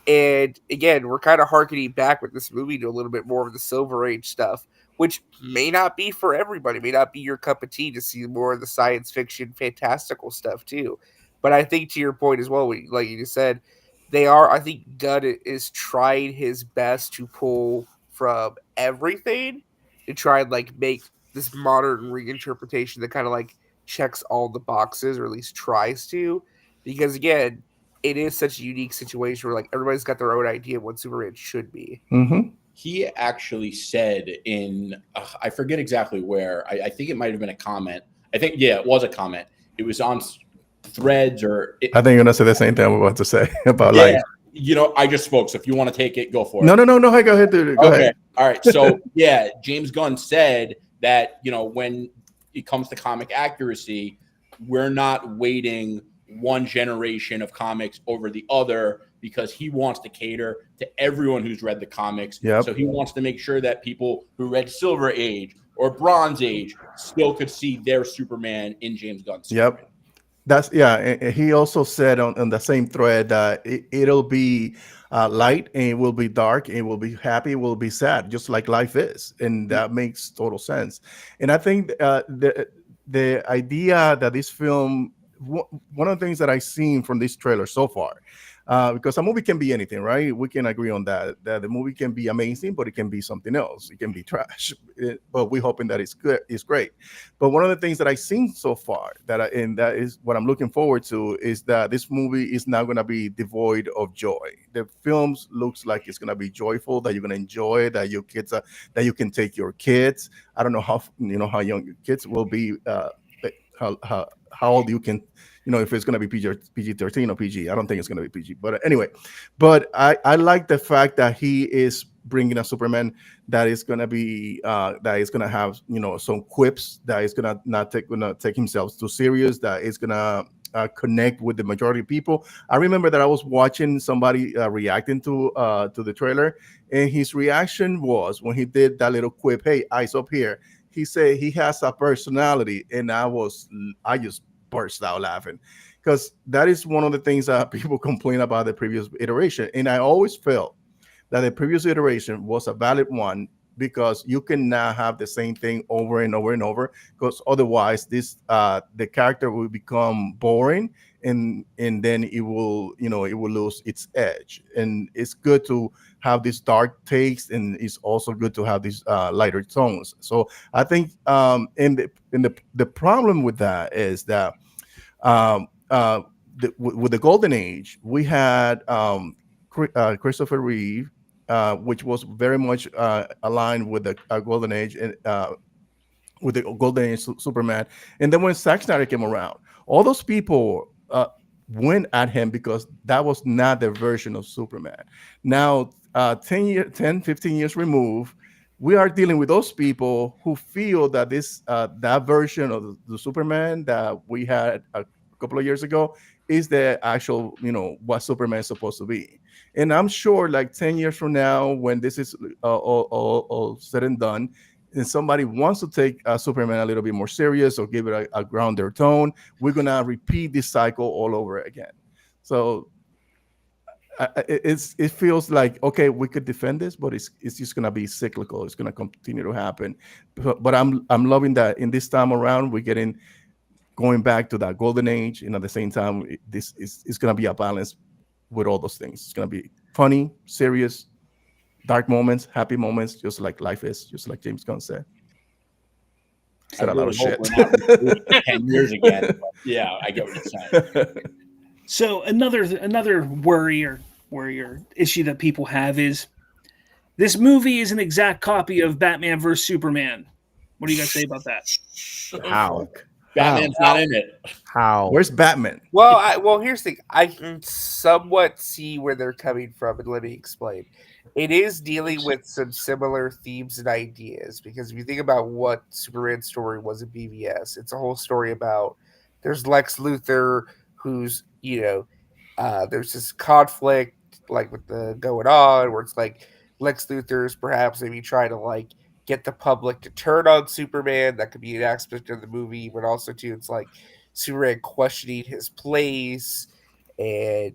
and again, we're kind of harkening back with this movie to a little bit more of the Silver Age stuff, which may not be for everybody, may not be your cup of tea to see more of the science fiction, fantastical stuff too. But I think, to your point as well, like you just said, I think Gunn is trying his best to pull from everything to try and like make this modern reinterpretation that kind of like checks all the boxes, or at least tries to, because again, it is such a unique situation where like everybody's got their own idea of what Superman should be. Mm-hmm. He actually said in I forget exactly where. I think it might have been a comment. I think it was a comment. It was on Threads or. I think you're gonna say the same thing I'm about to say about Yeah, life. I just spoke. So if you want to take it, go for it. No. Hey, go ahead, dude. Go ahead. All right. So James Gunn said that when it comes to comic accuracy, we're not waiting one generation of comics over the other, because he wants to cater to everyone who's read the comics. Yep. So he wants to make sure that people who read Silver Age or Bronze Age still could see their Superman in James Gunn's Superman. Yep. That's and he also said on the same thread that it'll be light, and it will be dark, and it will be happy, it will be sad, just like life is, and that makes total sense. And I think the idea that this film, one of the things that I've seen from this trailer so far, because a movie can be anything, right? We can agree on that the movie can be amazing, but it can be something else. It can be trash, but we're hoping that it's good, it's great. But one of the things that I've seen so far and that is what I'm looking forward to, is that this movie is not going to be devoid of joy. The film looks like it's going to be joyful, that you're going to enjoy, that your kids that you can take your kids. I don't know how how young your kids will be, how old you can, if it's going to be PG-13 or PG. I don't think it's going to be PG, but anyway. But I like the fact that he is bringing a Superman that is going to be that is going to have some quips, that is going to not take himself too serious, that is going to connect with the majority of people. I remember that I was watching somebody reacting to the trailer, and his reaction was, when he did that little quip, "Hey, eyes up here," he said he has a personality, and I just burst out laughing, because that is one of the things that people complain about the previous iteration. And I always felt that the previous iteration was a valid one, because you cannot have the same thing over and over and over, because otherwise the character will become boring, and then it will lose its edge. And it's good to have these dark takes, and it's also good to have these lighter tones. So I think and the problem with that is that with the Golden Age, we had Christopher Reeve, which was very much aligned with the Golden Age, and with the Golden Age Superman. And then when Zack Snyder came around, all those people went at him, because that was not their version of Superman. Now, 15 years removed, we are dealing with those people who feel that that version of the Superman that we had a couple of years ago is the actual, what Superman is supposed to be. And I'm sure, like 10 years from now, when this is all said and done, and somebody wants to take Superman a little bit more serious, or give it a grounded tone, we're gonna repeat this cycle all over again. So it feels like, okay, we could defend this, but it's just gonna be cyclical. It's gonna continue to happen. But I'm loving that in this time around we're going back to that Golden Age, and at the same time, this is gonna be a balance with all those things. It's gonna be funny, serious, dark moments, happy moments, just like life is, just like James Gunn said. Said a lot of shit. 10 years again. But yeah, I get what you're saying. So another worry or issue that people have is this movie is an exact copy of Batman vs Superman. What do you guys say about that? How? Batman's not in it. How? Where's Batman? Well, here's the thing. I can somewhat see where they're coming from, and let me explain. It is dealing with some similar themes and ideas, because if you think about what Superman's story was in BVS, it's a whole story about there's Lex Luthor, who's there's this conflict like with the going on, where it's like Lex Luthor's perhaps maybe trying to like get the public to turn on Superman. That could be an aspect of the movie, but also too, it's like Superman questioning his place and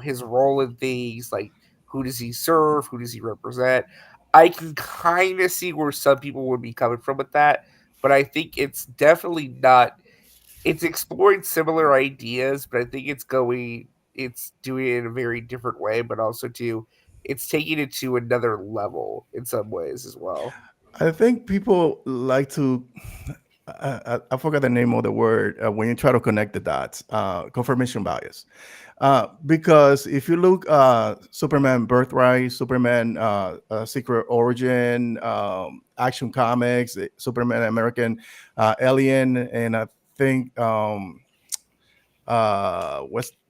his role in things, like who does he serve, who does he represent. I can kind of see where some people would be coming from with that, but I think it's definitely not. It's exploring similar ideas, but I think it's doing it in a very different way, but also too, it's taking it to another level in some ways as well. I think people like to. I forgot the name of the word when you try to connect the dots. Confirmation bias, because if you look, Superman Birthright, Superman Secret Origin, Action Comics, Superman American Alien, and I think what's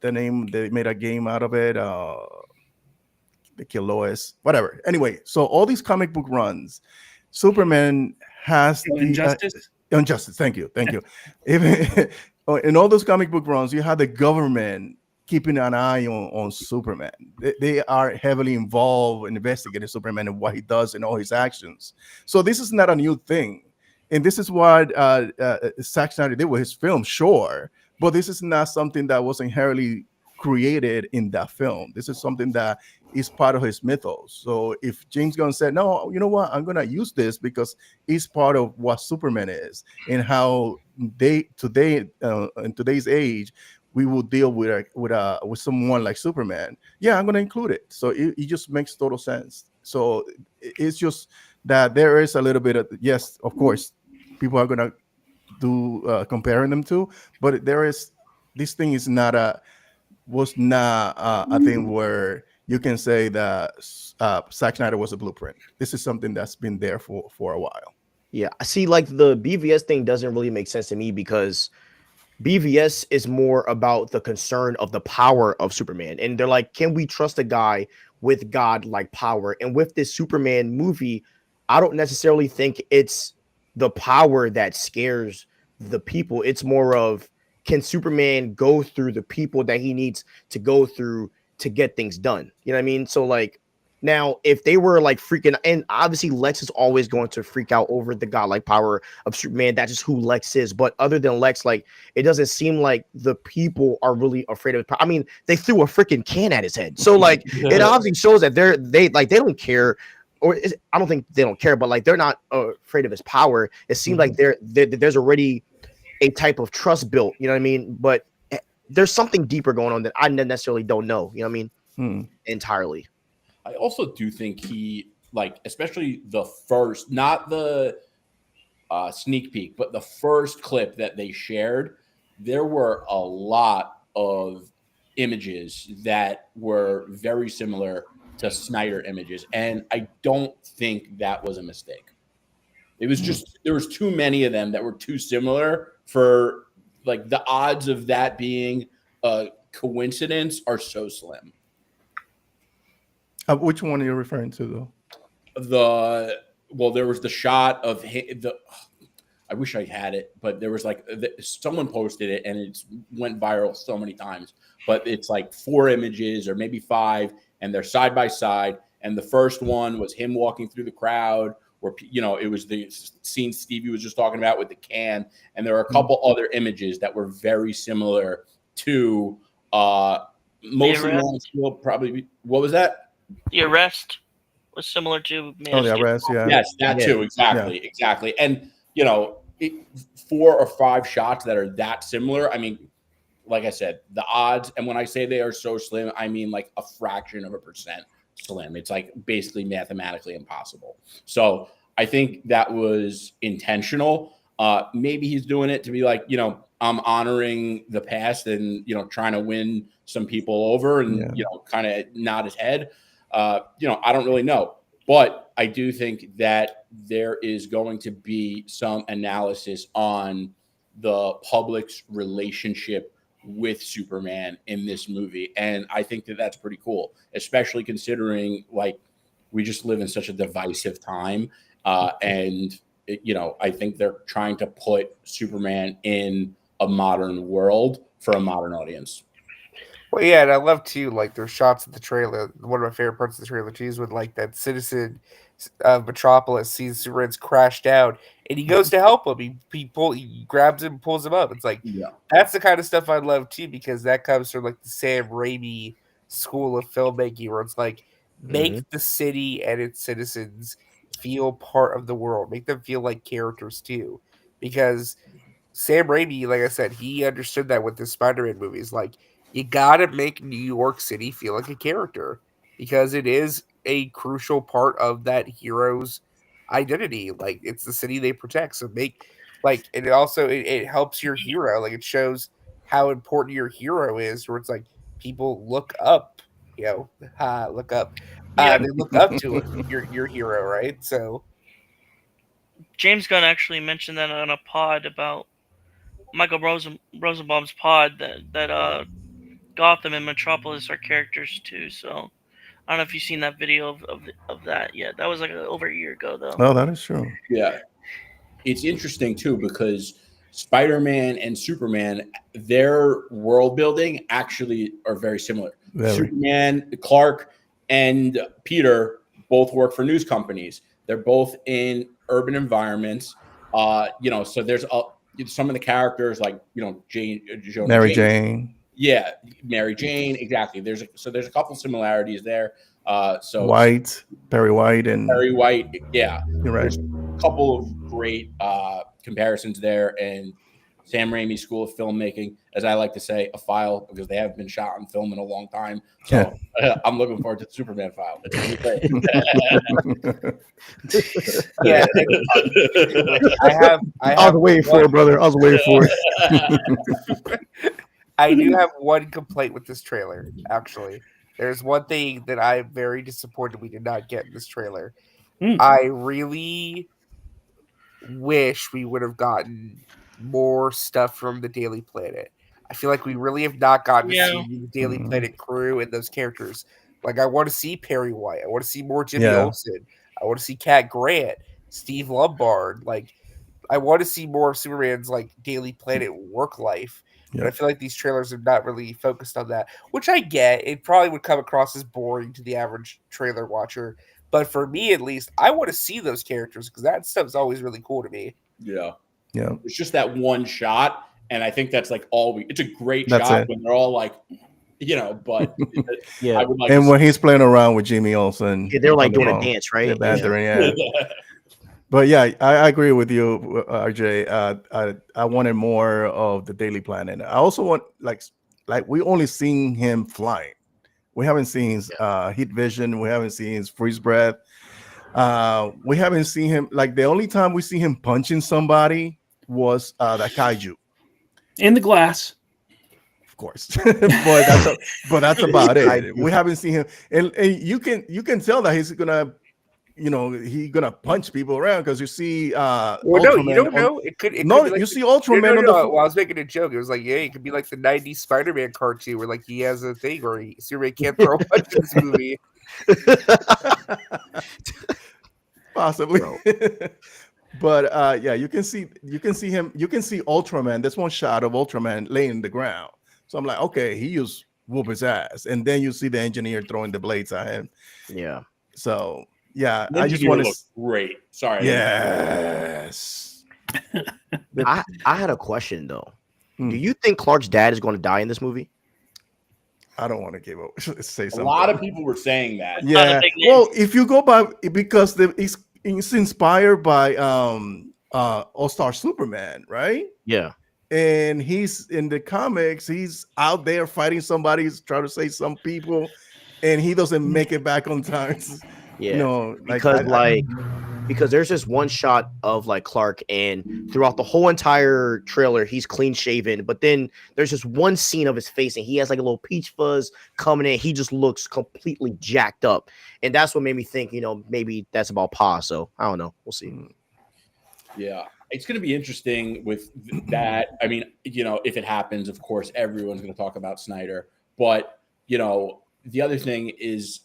the name? They made a game out of it. The Kill Lois, whatever. Anyway, so all these comic book runs, Superman has Oh, the Injustice. Injustice. Thank you, thank you. Even in all those comic book runs, you have the government keeping an eye on Superman. They are heavily involved in investigating Superman and what he does and all his actions. So this is not a new thing, and this is what Zack Snyder did with his film, sure, but this is not something that was inherently created in that film. This is something that is part of his mythos. So if James Gunn said, "No, you know what? I'm gonna use this because it's part of what Superman is and how they today in today's age we will deal with someone like Superman." Yeah, I'm gonna include it. So it just makes total sense. So it's just that there is a little bit of, yes, of course, people are gonna do comparing them to, but there is, this thing is not a was not a thing where you can say that Zack Snyder was a blueprint. This is something that's been there for a while. Yeah, I see. Like the BVS thing doesn't really make sense to me because BVS is more about the concern of the power of Superman. And they're like, can we trust a guy with God like power? And with this Superman movie, I don't necessarily think it's the power that scares the people. It's more of, can Superman go through the people that he needs to go through to get things done? You know what I mean? So, like, now, if they were like freaking, and obviously Lex is always going to freak out over the godlike power of Superman. That's just who Lex is. But other than Lex, like, it doesn't seem like the people are really afraid of his power. I mean, they threw a freaking can at his head, so like it obviously shows that they don't care, or I don't think they don't care, but like they're not afraid of his power. It seems like there's already a type of trust built. You know what I mean? But there's something deeper going on that I necessarily don't know. You know what I mean? Entirely. I also do think he, like, especially the first, not the sneak peek, but the first clip that they shared, there were a lot of images that were very similar to Snyder images. And I don't think that was a mistake. It was just, there was too many of them that were too similar for, like, the odds of that being a coincidence are so slim. Which one are you referring to, though? There was the shot of I wish I had it, but there was like someone posted it and it went viral so many times. But it's like 4 images or maybe 5, and they're side by side. And the first one was him walking through the crowd, where it was the scene Stevie was just talking about with the can. And there were a couple other images that were very similar to mostly probably. What was that? The arrest was similar to Man of the arrest, yeah. Yes, that too, exactly. And 4 or 5 shots that are that similar. I mean, like I said, the odds, and when I say they are so slim, I mean like a fraction of a percent slim. It's like basically mathematically impossible. So I think that was intentional. Maybe he's doing it to be like, I'm honoring the past and trying to win some people over and kind of nod his head. I don't really know, but I do think that there is going to be some analysis on the public's relationship with Superman in this movie. And I think that that's pretty cool, especially considering like we just live in such a divisive time. And I think they're trying to put Superman in a modern world for a modern audience. Well, yeah, and I love too, like there's shots of the trailer. One of my favorite parts of the trailer too is when like that citizen of Metropolis sees Superman's crashed out, and he goes to help him. He grabs him, pulls him up. It's like that's the kind of stuff I love too, because that comes from like the Sam Raimi school of filmmaking, where it's like make the city and its citizens feel part of the world, make them feel like characters too, because Sam Raimi, like I said, he understood that with the Spider-Man movies. Like, you gotta make New York City feel like a character because it is a crucial part of that hero's identity. Like it's the city they protect. So and it helps your hero. Like it shows how important your hero is. Where it's like people look up, look up. Yeah. They look up to your hero, right? So James Gunn actually mentioned that on a pod about Michael Rosenbaum's pod that Gotham and Metropolis are characters too. So I don't know if you've seen that video of that yet. That was like over a year ago though. Oh, that is true. Yeah. It's interesting too because Spider-Man and Superman, their world building actually are very similar. Very. Superman, Clark, and Peter both work for news companies. They're both in urban environments. So there's some of the characters like Mary Jane. Yeah, Mary Jane, exactly. There's a couple similarities there. Perry White, yeah. You're right. There's a couple of great comparisons there, and Sam Raimi's School of Filmmaking, as I like to say, a file because they haven't been shot on film in a long time. So I'm looking forward to the Superman file. It's gonna be great. Yeah, I was waiting for it, brother. I was waiting for it. I do have one complaint with this trailer, actually. There's one thing that I'm very disappointed we did not get in this trailer. I really wish we would have gotten more stuff from the Daily Planet. I feel like we really have not gotten to see the Daily Planet crew and those characters. Like, I want to see Perry White. I want to see more Jimmy Olsen. I want to see Cat Grant, Steve Lombard. Like, I want to see more of Superman's, like, Daily Planet work life. And I feel like these trailers are not really focused on that, which I get. It probably would come across as boring to the average trailer watcher. But for me, at least, I want to see those characters because that stuff's always really cool to me. Yeah. Yeah. It's just that one shot. And I think that's like it's a great shot when they're all like, but yeah. I would like and when he's playing around with Jimmy Olsen. Yeah, they're like doing a dance, right? But yeah, I agree with you, RJ. I wanted more of the Daily Planet. I also want like we only seen him flying. We haven't seen his heat vision. We haven't seen his freeze breath. We haven't seen him like the only time we see him punching somebody was the kaiju in the glass. Of course, but that's about it. We haven't seen him, and you can tell that he's gonna. He's gonna punch people around because you see. You don't know. It could be like you see Ultraman. Well, I was making a joke. It was like, it could be like the '90s Spider-Man cartoon where like he has a thing where Superman can't throw a punch in this movie. Possibly. But you can see him. You can see Ultraman. There's one shot of Ultraman laying in the ground. So I'm like, okay, he used whoop his ass, and then you see the engineer throwing the blades at him. Yeah. So. Yeah, I just want to look great. Sorry. Yes. I had a question though. Do you think Clark's dad is going to die in this movie? I don't want to say something. A lot of people were saying that. Yeah. Well, if you go by because it's inspired by All-Star Superman, right? Yeah. And he's in the comics. He's out there fighting somebody. He's trying to save some people, and he doesn't make it back on time. Yeah, because there's this one shot of like Clark, and throughout the whole entire trailer, he's clean shaven. But then there's just one scene of his face, and he has like a little peach fuzz coming in. He just looks completely jacked up, and that's what made me think, maybe that's about Pa. So I don't know. We'll see. Yeah, it's going to be interesting with that. I mean, if it happens, of course, everyone's going to talk about Snyder. But the other thing is.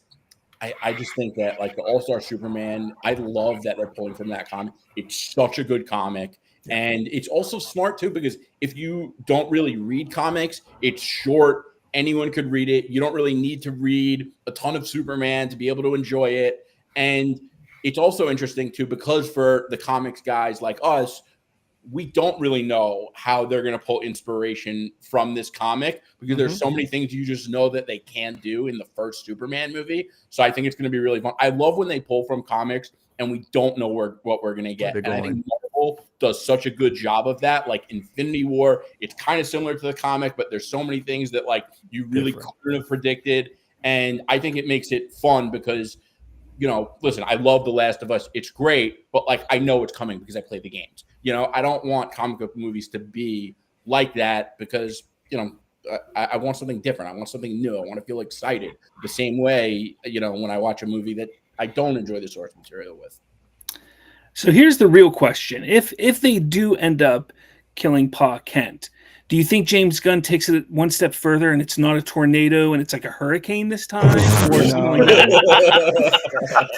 I just think that like the All-Star Superman, I love that they're pulling from that comic. It's such a good comic. And it's also smart too, because if you don't really read comics, it's short. Anyone could read it. You don't really need to read a ton of Superman to be able to enjoy it. And it's also interesting too, because for the comics guys like us, we don't really know how they're going to pull inspiration from this comic because there's so many things you just know that they can do in the first Superman movie. So I think it's going to be really fun. I love when they pull from comics and we don't know what we're going to get. And I think Marvel does such a good job of that. Like Infinity War, it's kind of similar to the comic, but there's so many things that like you really couldn't have predicted. And I think it makes it fun because listen, I love The Last of Us. It's great, but like I know it's coming because I play the games. I don't want comic book movies to be like that because I want something different. I want something new. I want to feel excited the same way when I watch a movie that I don't enjoy the source material with. So here's the real question: if they do end up killing Pa Kent, do you think James Gunn takes it one step further and it's not a tornado and it's like a hurricane this time, or something like that?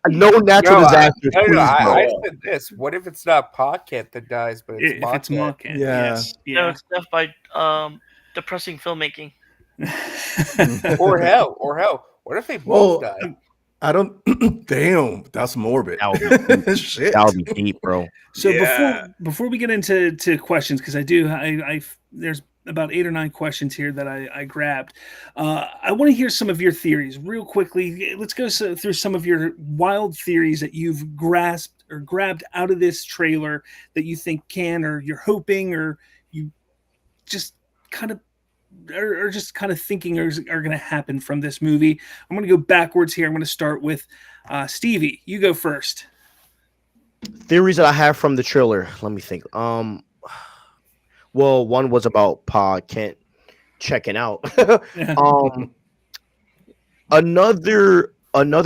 No natural disasters, please, bro. I said this. What if it's not Pa Kent that dies, but it's Ma If it's Ma Kent? Kent, Yeah. yes, No, yeah. it's death by depressing filmmaking. Or hell. What if they both die? I don't. Damn, that's morbid. Shit. That would be deep, bro. So before we get into questions, because I there's about 8 or 9 questions here that I grabbed. I want to hear some of your theories real quickly. Let's go through some of your wild theories that you've grasped or grabbed out of this trailer that you think can, or you're hoping, or you just kind of are just kind of thinking are going to happen from this movie. I'm going to go backwards here. I'm going to start with Stevie. You go first. Theories that I have from the trailer. Let me think. Well, one was about Pa Kent checking out. Another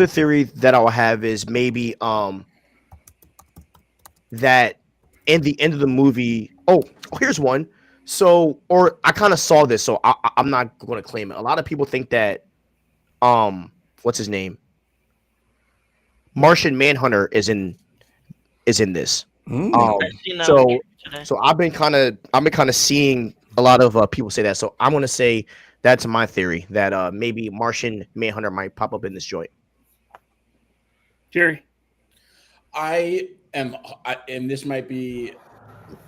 theory that I'll have is maybe that in the end of the movie. Oh, here's one. So, or I kind of saw this, so I'm not going to claim it. A lot of people think that, what's his name? Martian Manhunter is in this. So I've been kind of seeing a lot of people say that. So I'm going to say that's my theory that maybe Martian Manhunter might pop up in this joint. Jerry, and this might be.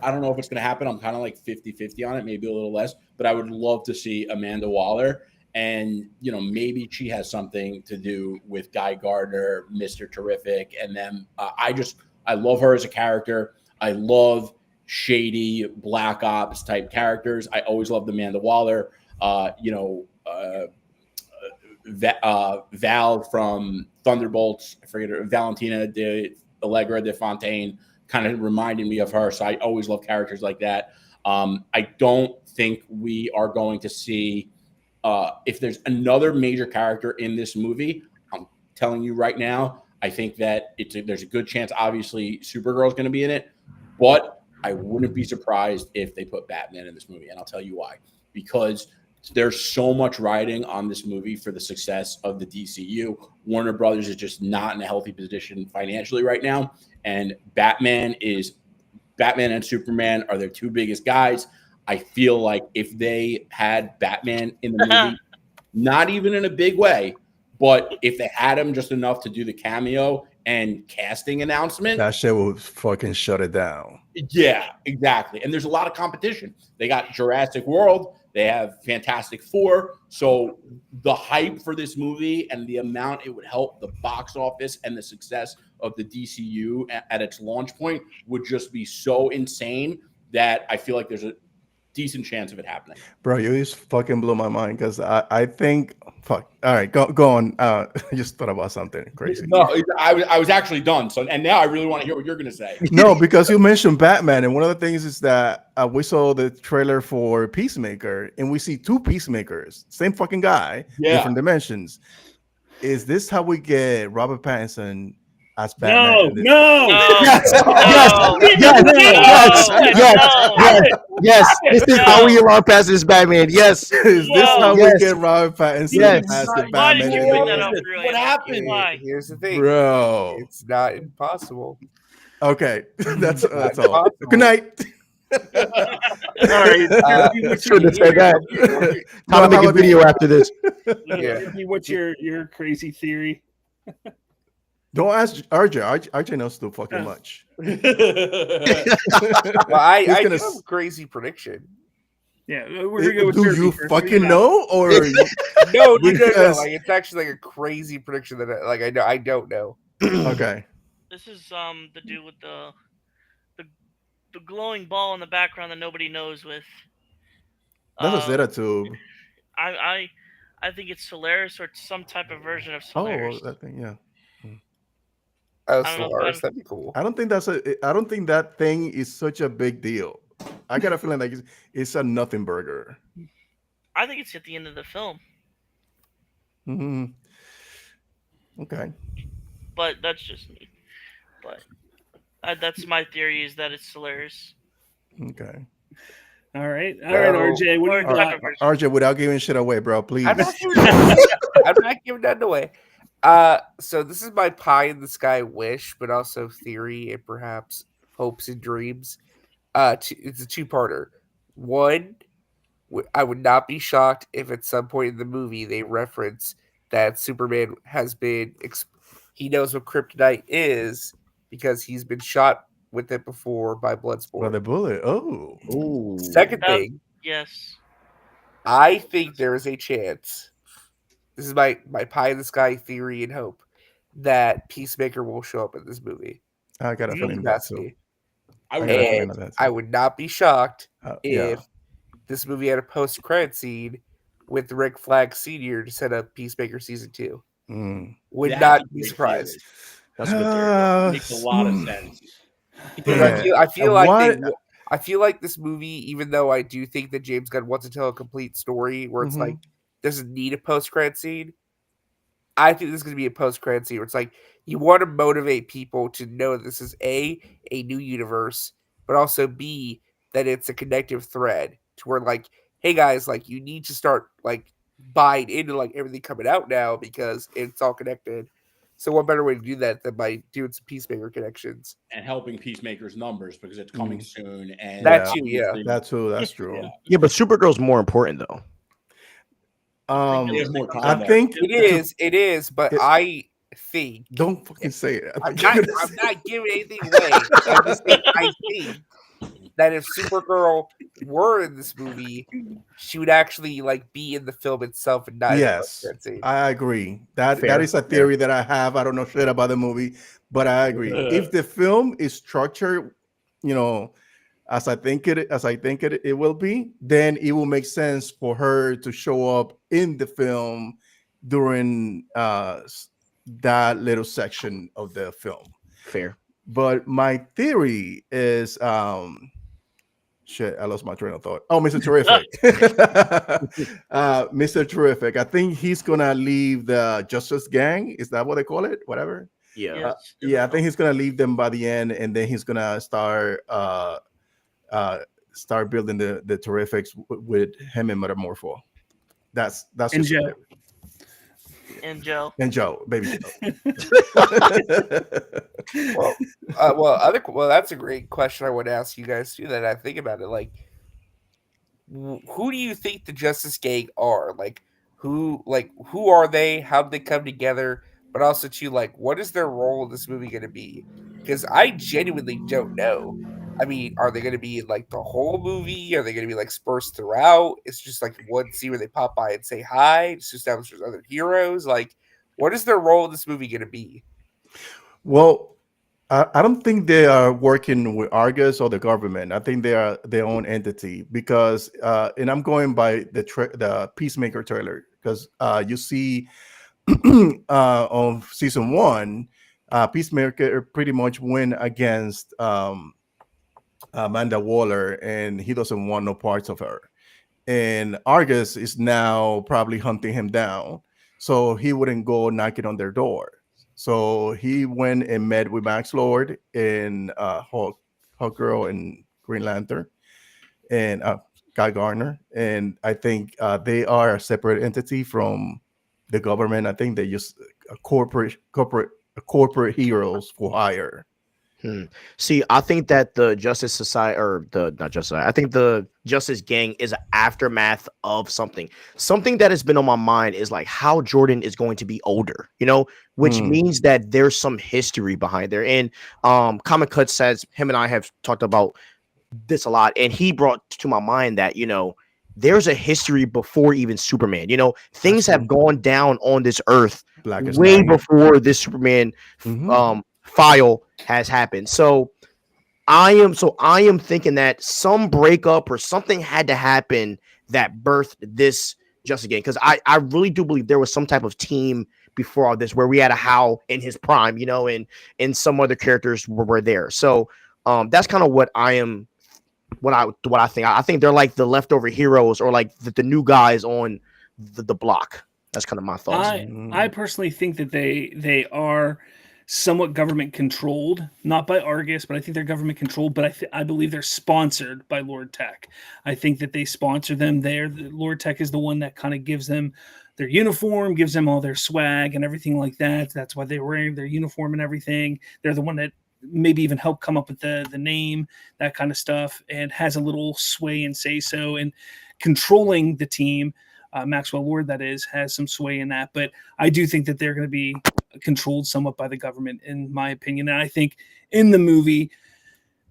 I don't know if it's going to happen. I'm kind of like 50-50 on it, maybe a little less, but I would love to see Amanda Waller. And, maybe she has something to do with Guy Gardner, Mr. Terrific. And then I love her as a character. I love shady Black Ops type characters. I always loved Amanda Waller. Val from Thunderbolts, I forget her, Valentina de Allegra de Fontaine, kind of reminded me of her. So I always love characters like that. I don't think we are going to see if there's another major character in this movie. I'm telling you right now, I think that there's a good chance, obviously, Supergirl is going to be in it, but I wouldn't be surprised if they put Batman in this movie. And I'll tell you why. Because there's so much riding on this movie for the success of the DCU. Warner Brothers is just not in a healthy position financially right now. And Batman and Superman are their two biggest guys. I feel like if they had Batman in the movie, not even in a big way, but if they had him just enough to do the cameo and casting announcement, that shit will fucking shut it down. Yeah, exactly. And there's a lot of competition. They got Jurassic World. They have Fantastic Four. So the hype for this movie and the amount it would help the box office and the success of the DCU at its launch point would just be so insane that I feel like there's a decent chance of it happening. Bro, you just fucking blew my mind because I think fuck. All right, go on. I just thought about something crazy. No, I was actually done. So and now I really want to hear what you're gonna say. No, because you mentioned Batman, and one of the things is that we saw the trailer for Peacemaker, and we see 2 Peacemakers, same fucking guy, different dimensions. Is this how we get Robert Pattinson as Batman? Yes. This is how we allow past this Batman. Yes. Is this how we get Robert Pattinson as the Why did Batman? you bring that up? What happened? Why? Here's the thing, Bro. It's not impossible. Okay, that's all. Good night. All right. Shouldn't have said that. Time to make a video after this. What's your crazy theory? Don't ask RJ. RJ knows too fucking much. Well, I do have a crazy prediction. Yeah, we're gonna go with do you fucking know, or no? Like it's actually like a crazy prediction that I don't know. Okay. This is the dude with the glowing ball in the background that nobody knows with. That's a Zeta tube. I think it's Solaris or some type of version of Solaris. Oh, that thing, yeah. Oh, I don't know if Solaris, I'm- that'd be cool. I don't think that thing is such a big deal. I got a feeling like it's a nothing burger. I think it's at the end of the film, Hmm. Okay. but that's just me. But that's my theory is that it's Solaris. Okay. All right, No. RJ, what do you Or got? RJ, without giving shit away, bro, please. I'm not giving that away. I'm not giving that away. So this is my pie in the sky wish, but also theory and perhaps hopes and dreams. It's a two-parter. One, I would not be shocked if at some point in the movie they reference that Superman has been. He knows what kryptonite is because he's been shot with it before by Bloodsport. By the bullet. Oh. Ooh. Second thing, Yes. I think there is a chance. This is my pie in the sky theory and hope that Peacemaker will show up in this movie. I got a Some feeling that too. capacity. I would got a love feeling And that too. I would not be shocked Yeah. if this movie had a post-credit scene with Rick Flag Sr. to set up Peacemaker season 2. Mm. Would That's not a be great surprised. theory. That's a good theory. Makes a lot of sense. Because Yeah. I feel like What- I feel like this movie, even though I do think that James Gunn wants to tell a complete story where it's Mhm. like doesn't need a post-credit scene, I think this is going to be a post-credit scene where it's like you want to motivate people to know this is a new universe, but also B, that it's a connective thread to where like, hey guys, like you need to start like buying into like everything coming out now because it's all connected. So what better way to do that than by doing some Peacemaker connections? And helping Peacemaker's numbers because it's coming soon. And That too, yeah. That's true. That's true. Yeah. Yeah, but Supergirl's more important though. He has more I content. think It is, but I think don't fucking say it. I'm not giving anything away. I'm just saying I think that if Supergirl were in this movie, she would actually like be in the film itself and not in the Yes, post-credit scene. I agree. That Fair, is a theory that I have. I don't know shit about the movie, but I agree. If the film is structured, as I think it will be, then it will make sense for her to show up in the film during that little section of the film. Fair. But my theory is shit, I lost my train of thought. Oh, Mr. Terrific. Mr. Terrific. I think he's gonna leave the Justice Gang. Is that what they call it? Whatever. Yeah. Yeah, I think he's gonna leave them by the end, and then he's gonna start building the Terrifics with him and Metamorpho. That's And just Joe. And Joe. and Joe, baby Joe. Well, that's a great question. I want to ask you guys too. That I think about it, like, who do you think the Justice Gang are? Like, who are they? How did they come together? But also, too, like, what is their role in this movie going to be? Because I genuinely don't know. I mean, are they going to be in, like, the whole movie? Are they going to be, like, dispersed throughout? It's just, like, one scene where they pop by and say hi. Just to establish there's other heroes. Like, what is their role in this movie going to be? Well, I don't think they are working with Argus or the government. I think they are their own entity because, and I'm going by the Peacemaker trailer because you see on season 1, Peacemaker pretty much went against Amanda Waller, and he doesn't want no parts of her. And Argus is now probably hunting him down, so he wouldn't go knocking on their door. So he went and met with Max Lord and Hulk Girl and Green Lantern and Guy Gardner. And I think they are a separate entity from the government. I think they just corporate heroes for hire. See, I think that the Justice Society, or the not Justice Society, I think the Justice Gang is an aftermath of something. Something that has been on my mind is like how Jordan is going to be older, which means that there's some history behind there. And Comic Cut says him and I have talked about this a lot, and he brought to my mind that there's a history before even Superman. Things have gone down on this earth way before this Superman file has happened. So I am thinking that some breakup or something had to happen that birthed this Justice Gang, because I really do believe there was some type of team before all this where we had a Hal in his prime, and some other characters were there. So that's kind of what I think. I think they're like the leftover heroes or like the new guys on the block. That's kind of my thoughts. I personally think that they are somewhat government controlled, not by Argus, but I think they're government controlled. But I believe they're sponsored by Lord Tech. I think that they sponsor them there. Lord Tech is the one that kind of gives them their uniform, gives them all their swag and everything like that. That's why they're wearing their uniform and everything. They're the one that maybe even helped come up with the name, that kind of stuff, and has a little sway and say so in controlling the team. Maxwell Lord, that is, has some sway in that, but I do think that they're going to be controlled somewhat by the government, in my opinion. And I think in the movie,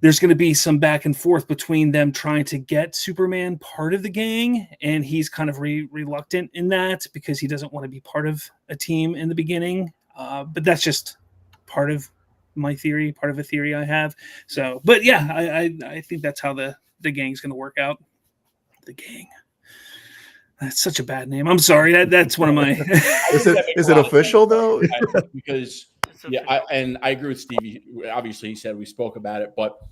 there's going to be some back and forth between them trying to get Superman part of the gang, and he's kind of reluctant in that because he doesn't want to be part of a team in the beginning. But that's just part of my theory, part of a theory I have. So, but yeah, I think that's how the gang's going to work out. The gang. That's such a bad name. I'm sorry. That's one of my. Is it official though? Because I agree with Stevie. Obviously, he said we spoke about it, but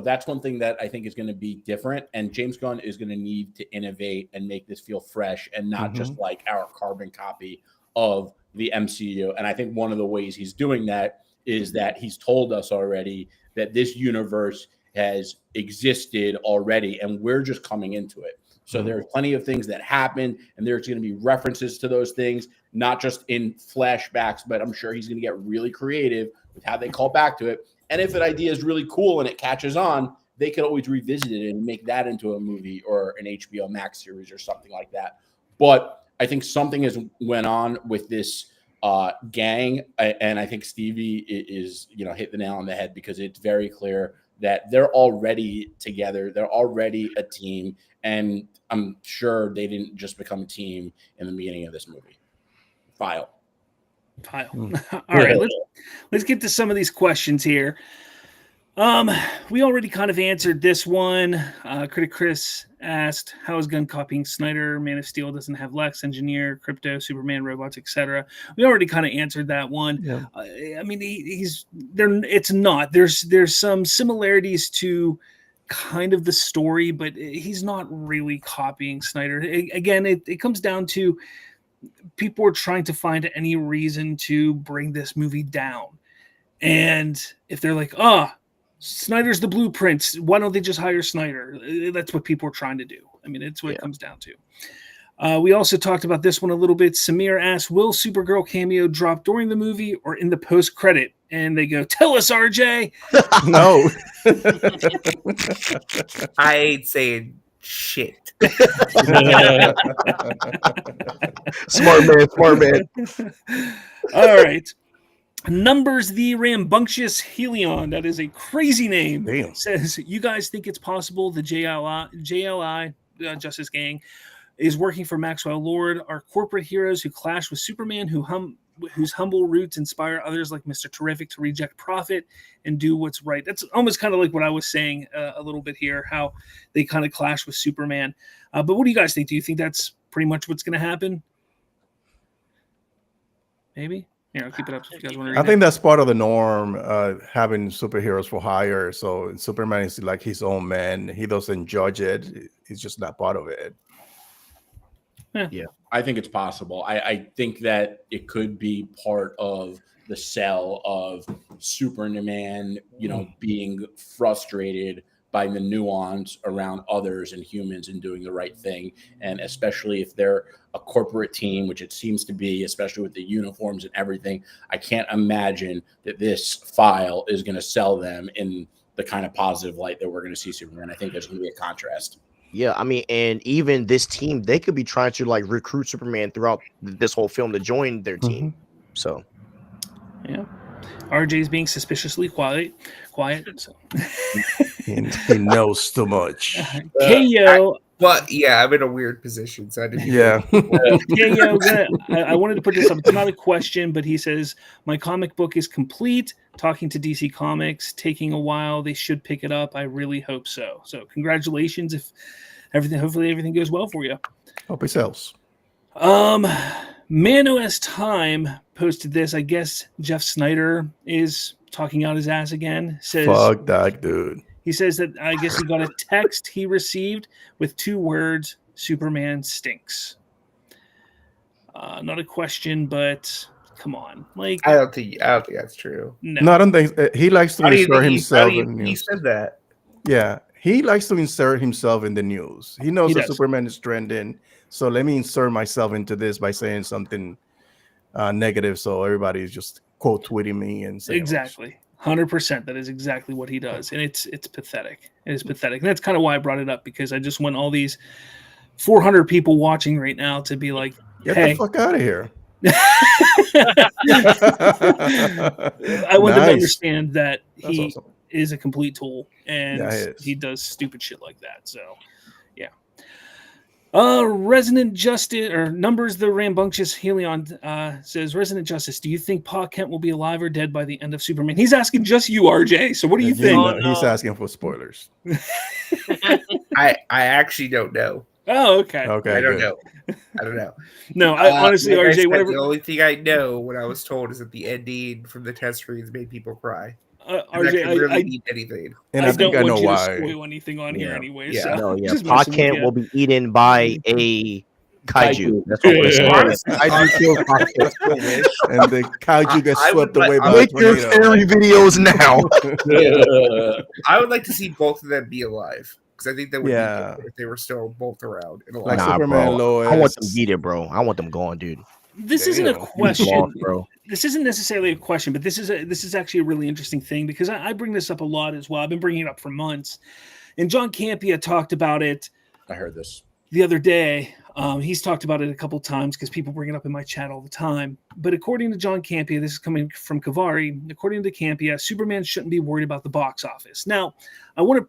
that's one thing that I think is going to be different. And James Gunn is going to need to innovate and make this feel fresh and not just like our carbon copy of the MCU. And I think one of the ways he's doing that is that he's told us already that this universe has existed already, and we're just coming into it. So there are plenty of things that happen, and there's going to be references to those things, not just in flashbacks, but I'm sure he's going to get really creative with how they call back to it. And if an idea is really cool and it catches on, they could always revisit it and make that into a movie or an HBO Max series or something like that. But I think something has went on with this gang, and I think Stevie is hit the nail on the head, because it's very clear that they're already together. They're already a team. And I'm sure they didn't just become a team in the beginning of this movie. File. All right, let's get to some of these questions here. We already kind of answered this one. Critic Chris asked, how is Gunn copying Snyder? Man of Steel doesn't have Lex, Engineer, Crypto, Superman, robots, etc. We already kind of answered that one. Yeah. I mean, he's there. It's not. There's some similarities to kind of the story, but he's not really copying Snyder. Again, it comes down to people are trying to find any reason to bring this movie down. And if they're like, Snyder's the blueprint, why don't they just hire Snyder? That's what people are trying to do. I mean, it's what it comes down to. We also talked about this one a little bit. Samir asked, will Supergirl cameo drop during the movie or in the post-credit? And they go, tell us, RJ. No. I ain't saying shit. Smart man. All right. Numbers the Rambunctious Helion. That is a crazy name. Damn. Says, you guys think it's possible the JLI Justice Gang is working for Maxwell Lord, are corporate heroes who clash with Superman, whose humble roots inspire others like Mr. Terrific to reject profit and do what's right. That's almost kind of like what I was saying a little bit here, how they kind of clash with Superman. But what do you guys think? Do you think that's pretty much what's going to happen? Maybe? Here, I'll keep it up if you guys want to read I think that's part of the norm, having superheroes for hire. So Superman is like his own man. He doesn't judge it. He's just not part of it. Yeah, I think it's possible. I think that it could be part of the sell of Superman, being frustrated by the nuance around others and humans and doing the right thing. And especially if they're a corporate team, which it seems to be, especially with the uniforms and everything, I can't imagine that this file is going to sell them in the kind of positive light that we're going to see Superman. I think there's going to be a contrast. Yeah, I mean, and even this team, they could be trying to like recruit Superman throughout this whole film to join their team. So, yeah, RJ's being suspiciously quiet. So. he knows too much. KO. But yeah, I'm in a weird position, so I didn't. Yeah. KO. I wanted to put this up. It's not a question, but he says my comic book is complete. Talking to DC Comics, taking a while. They should pick it up. I really hope so. So congratulations. If hopefully everything goes well for you. Hope it sells. ManOS Time posted this. I guess Jeff Snyder is talking out his ass again. Says Fuck that dude. he says that I guess he got a text he received with 2 words: Superman stinks. Not a question, but come on, like I don't think that's true. No, I don't think he likes to How do you insert think himself he, in he news. said that? Yeah, he likes to insert himself in the news. He knows He that does. Superman is trending, so let me insert myself into this by saying something negative, so everybody is just quote tweeting me and saying exactly 100%. That is exactly what he does, and it's pathetic. It is pathetic, and that's kind of why I brought it up, because I just want all these 400 people watching right now to be like, Get "Hey, the fuck out of here." I want them to Nice. understand that That's he awesome. is a complete tool, and Yeah, he is. he does stupid shit like that." So, yeah. Resident Justice or Numbers the Rambunctious Helion says, Resident Justice, do you think Pa Kent will be alive or dead by the end of Superman? He's asking just you, RJ. So what do you And think? know, he's asking for spoilers. I actually don't know. Oh, okay. Okay, I don't good. know. I don't know. No, honestly, like I RJ, said, whatever. the only thing I know when I was told is that the ending from the test screens made people cry. And that RJ, could really I mean anything. And I I think don't I know want you why. to spoil anything on here anyway. Yeah. So No, yeah. just Pa messing with Kent you. will be eaten by a kaiju. That's what we're saying. Honestly, Kaiju kills Pa Kent. And the kaiju gets I swept would away like- by a Make your tornado. theory videos now. I would like to see both of them be alive, because I think that would Yeah. be good if they were still both around and Like alive. Superman, bro. Lois. I want them beat bro. I want them gone, dude. This isn't a Damn. question. Lost, bro. This isn't necessarily a question, but this is actually a really interesting thing, because I bring this up a lot as well. I've been bringing it up for months, and John Campea talked about it I heard this. the other day. He's talked about it a couple times because people bring it up in my chat all the time. But according to John Campea, this is coming from Kavari. According to Campea, Superman shouldn't be worried about the box office. Now, I want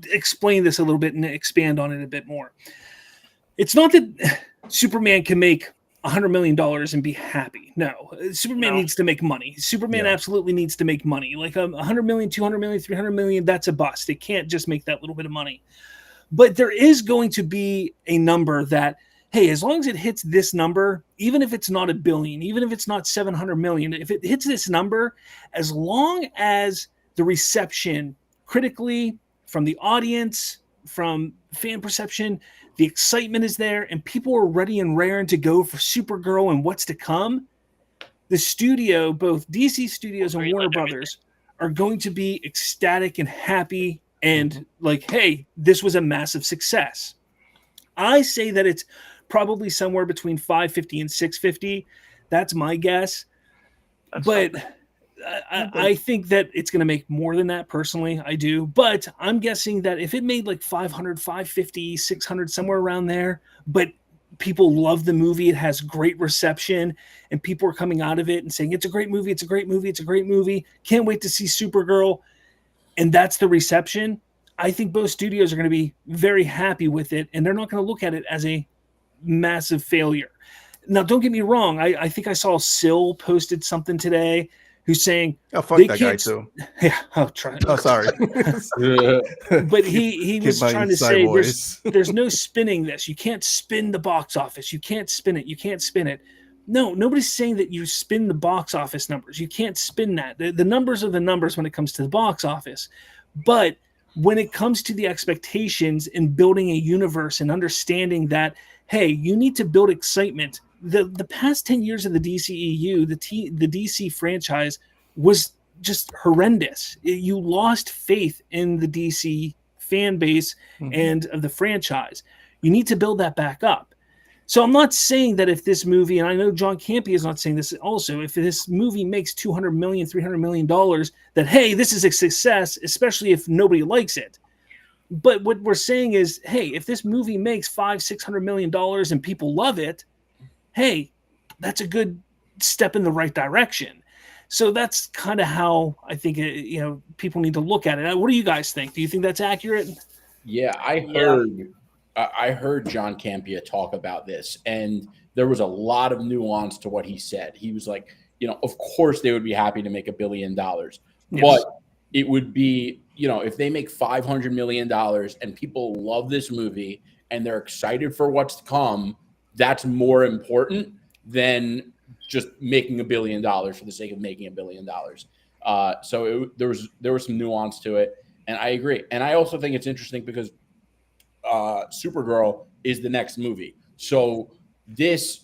to explain this a little bit and expand on it a bit more. It's not that Superman can make $100 million and be happy. No, Superman needs to make money. Superman absolutely needs to make money. Like 100 million, 200 million, 300 million, that's a bust. It can't just make that little bit of money. But there is going to be a number that, hey, as long as it hits this number, even if it's not $1 billion, even if it's not 700 million, if it hits this number, as long as the reception critically from the audience, from fan perception, the excitement is there, and people are ready and raring to go for Supergirl and what's to come, the studio, both DC Studios and Warner Brothers, are going to be ecstatic and happy and like, hey, this was a massive success. I say that it's probably somewhere between 550 and 650. That's my guess. But I think that it's going to make more than that, personally. I do. But I'm guessing that if it made like 500, 550, 600, somewhere around there, but people love the movie, it has great reception, and people are coming out of it and saying, it's a great movie, it's a great movie, it's a great movie, can't wait to see Supergirl, and that's the reception, I think both studios are going to be very happy with it, and they're not going to look at it as a massive failure. Now, don't get me wrong. I think I saw Syl posted something today who's saying, "Oh, fuck that guy too." Yeah, I'll try. Oh, sorry. But he was trying to say there's no spinning this. You can't spin the box office. You can't spin it. You can't spin it. No, nobody's saying that you spin the box office numbers. You can't spin that. The numbers are the numbers when it comes to the box office. But when it comes to the expectations in building a universe and understanding that, hey, you need to build excitement. The past 10 years of the DCEU, the DC franchise was just horrendous. You lost faith in the DC fan base and of the franchise. You need to build that back up. So I'm not saying that if this movie, and I know John Campea is not saying this also, if this movie makes $200 million, $300 million, that, hey, this is a success, especially if nobody likes it. But what we're saying is, hey, if this movie makes $500-600 million and people love it, hey, that's a good step in the right direction. So that's kind of how I think people need to look at it. What do you guys think? Do you think that's accurate? Yeah, I heard John Campea talk about this, and there was a lot of nuance to what he said. He was like, of course they would be happy to make $1 billion, but it would be, if they make $500 million and people love this movie and they're excited for what's to come, That's more important than just making $1 billion for the sake of making $1 billion. So there was some nuance to it, and I agree. And I also think it's interesting because Supergirl is the next movie. So this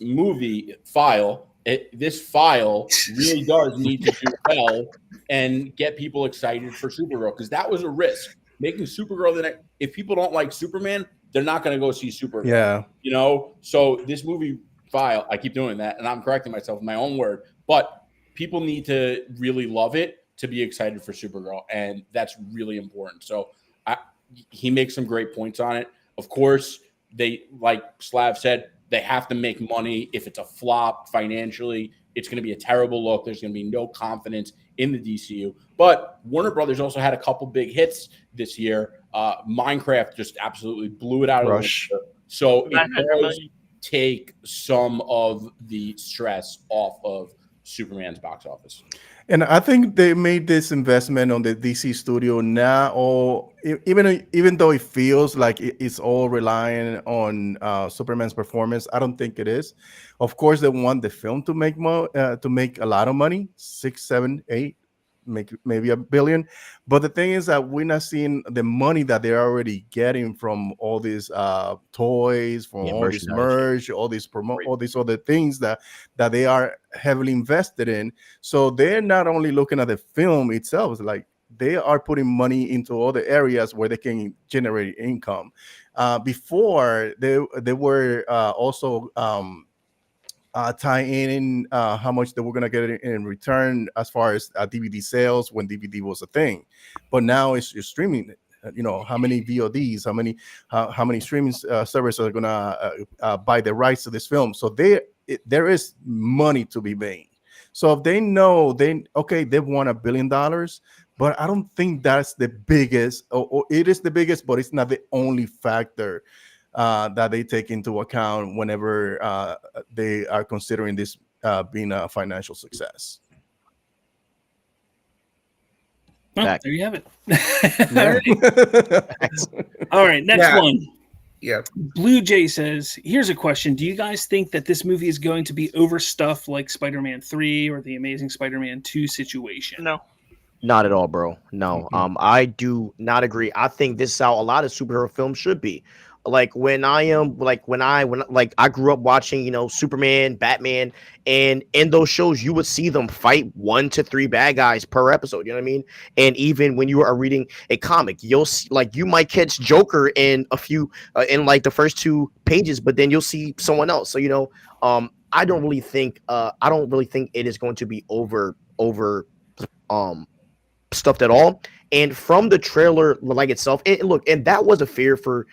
file really does need to do well and get people excited for Supergirl, because that was a risk. Making Supergirl the next, if people don't like Superman, they're not going to go see Supergirl. Yeah. You know, so this movie file, I keep doing that, and I'm correcting myself in my own word, but people need to really love it to be excited for Supergirl, and that's really important. So he makes some great points on it. Of course, they, like Slav said, they have to make money. If it's a flop financially, it's going to be a terrible look. There's going to be no confidence in the DCU. But Warner Brothers also had a couple big hits this year. Minecraft just absolutely blew it out of the water. So it does take some of the stress off of Superman's box office. And I think they made this investment on the DC studio now, or even though it feels like it's all relying on Superman's performance, I don't think it is. Of course, they want the film to make a lot of money, 6, 7, 8, maybe $1 billion. But the thing is that we're not seeing the money that they're already getting from all these toys, from all this merch, all these other things that they are heavily invested in. So they're not only looking at the film itself, it's like they are putting money into other areas where they can generate income. Before they were also tie in how much they were going to get in return as far as DVD sales when DVD was a thing. But now it's you're streaming. You know, how many VODs, how many streaming services are going to buy the rights to this film. So there is money to be made. So if they know they've won $1 billion, but I don't think that's the biggest, or it is the biggest, but it's not the only factor that they take into account whenever they are considering this being a financial success. Well, there you have it. All right, next one. Yeah. Blue Jay says, here's a question. Do you guys think that this movie is going to be overstuffed like Spider-Man 3 or the Amazing Spider-Man 2 situation? No. Not at all, bro. No. I do not agree. I think this is how a lot of superhero films should be. Like when I grew up watching, you know, Superman, Batman, and in those shows you would see them fight 1 to 3 bad guys per episode. You know what I mean? And even when you are reading a comic, you'll see, like, you might catch Joker in a few in like the first 2 pages, but then you'll see someone else. So you know, I don't really think it is going to be over stuffed at all. And from the trailer, like itself, and that was a fear for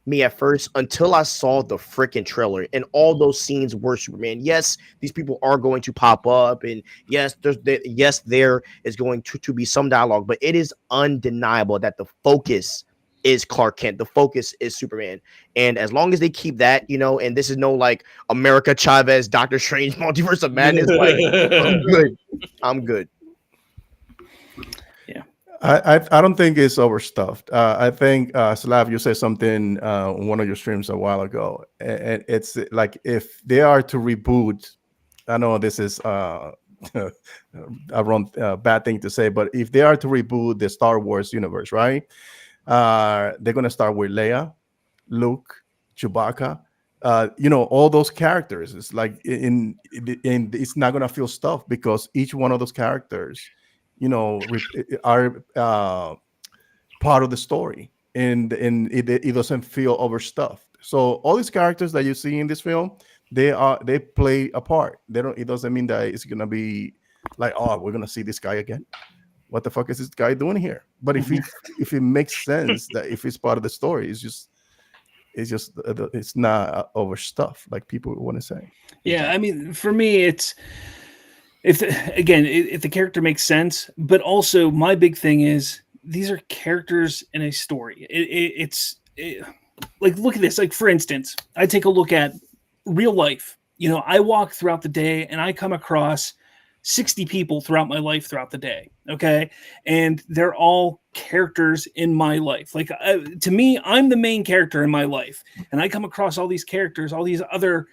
me at first until I saw the freaking trailer, and all those scenes were Superman. Yes, these people are going to pop up, and yes, there is going to be some dialogue, but it is undeniable that the focus is Clark Kent. The focus is Superman. And as long as they keep that, you know, and this is no like America Chavez, Doctor Strange, Multiverse of Madness, like, I'm good. I don't think it's overstuffed. I think Slav, you said something on one of your streams a while ago, and it's like if they are to reboot. I know this is a wrong bad thing to say, but if they are to reboot the Star Wars universe, right? They're gonna start with Leia, Luke, Chewbacca. You know, all those characters. It's like in it's not gonna feel stuffed because each one of those characters, you know, are part of the story, and it doesn't feel overstuffed. So all these characters that you see in this film, they play a part. It doesn't mean that it's gonna be like, oh, we're gonna see this guy again. What the fuck is this guy doing here? But if it makes sense, that if it's part of the story, it's not overstuffed like people want to say. Yeah, I mean, for me, it's if the character makes sense, but also my big thing is these are characters in a story. Like, look at this. Like, for instance, I take a look at real life. You know, I walk throughout the day and I come across 60 people throughout my life throughout the day. Okay. And they're all characters in my life. Like, to me, I'm the main character in my life. And I come across all these characters, all these other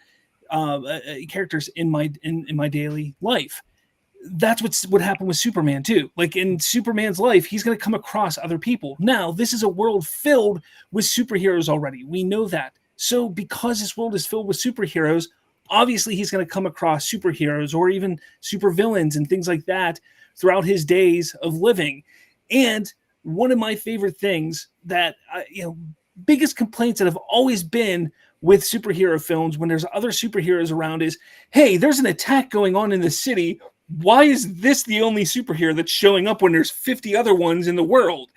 characters in my daily life. That's what happened with Superman too. Like in Superman's life, he's going to come across other people. Now, this is a world filled with superheroes already. We know that. So because this world is filled with superheroes, obviously he's going to come across superheroes or even supervillains and things like that throughout his days of living. And one of my favorite things that, biggest complaints that have always been with superhero films when there's other superheroes around is, hey, there's an attack going on in the city. Why is this the only superhero that's showing up when there's 50 other ones in the world?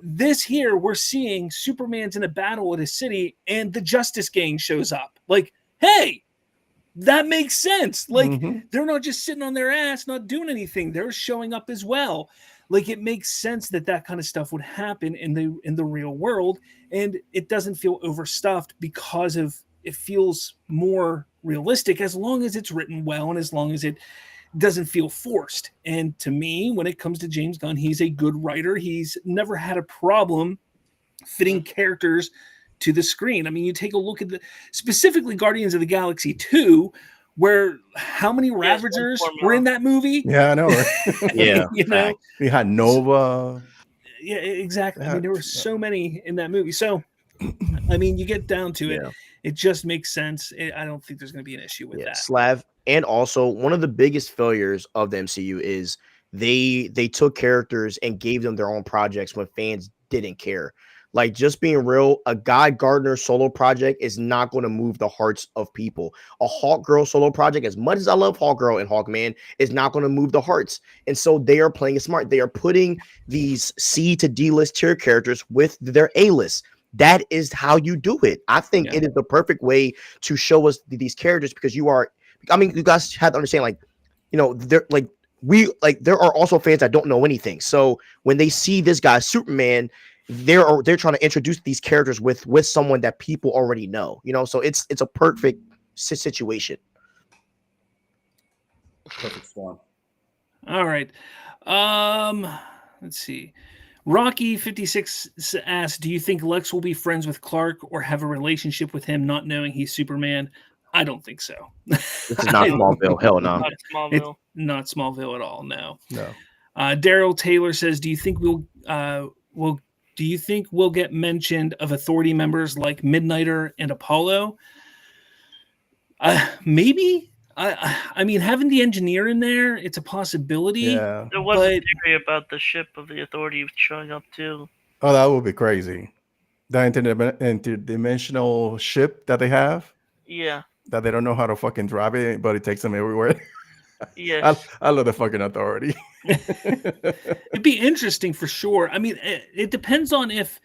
This here, we're seeing Superman's in a battle at a city and the Justice Gang shows up. Like, hey, that makes sense. Like, they're not just sitting on their ass, not doing anything. They're showing up as well. Like, it makes sense that kind of stuff would happen in the real world, and it doesn't feel overstuffed because of it feels more realistic as long as it's written well and as long as it doesn't feel forced. And to me, when it comes to James Gunn, he's a good writer. He's never had a problem fitting characters to the screen. I mean, you take a look at specifically Guardians of the Galaxy 2, where how many Ravagers were in that movie? Yeah, I know. Right? Yeah. We had Nova. Yeah, exactly. I mean, there were so many in that movie. So, I mean, you get down to it, it just makes sense. I don't think there's going to be an issue with that. Slav. And also, one of the biggest failures of the MCU is they took characters and gave them their own projects when fans didn't care. Like, just being real, a Guy Gardner solo project is not going to move the hearts of people. A Hawkgirl solo project, as much as I love Hawkgirl and Hawkman, is not going to move the hearts. And so they are playing it smart. They are putting these C to D list tier characters with their A list. That is how you do it. I think it is the perfect way to show us these characters, because you guys have to understand, there are also fans that don't know anything. So when they see this guy Superman, they're trying to introduce these characters with someone that people already know. So it's a perfect situation. Perfect storm. All right. Let's see. Rocky 56 asks, do you think Lex will be friends with Clark or have a relationship with him, not knowing he's Superman? I don't think so. This is not Smallville. Hell no. Not Smallville. It's not Smallville at all. No. No. Daryl Taylor says, do you think we'll get mentioned of Authority members like Midnighter and Apollo? Maybe. I mean, having the engineer in there, it's a possibility. Yeah. There was a theory about the ship of the Authority showing up too. Oh, that would be crazy. The interdimensional ship that they have. Yeah. That they don't know how to fucking drive it, but it takes them everywhere. Yeah. I love the fucking Authority. It'd be interesting for sure. I mean, it depends on if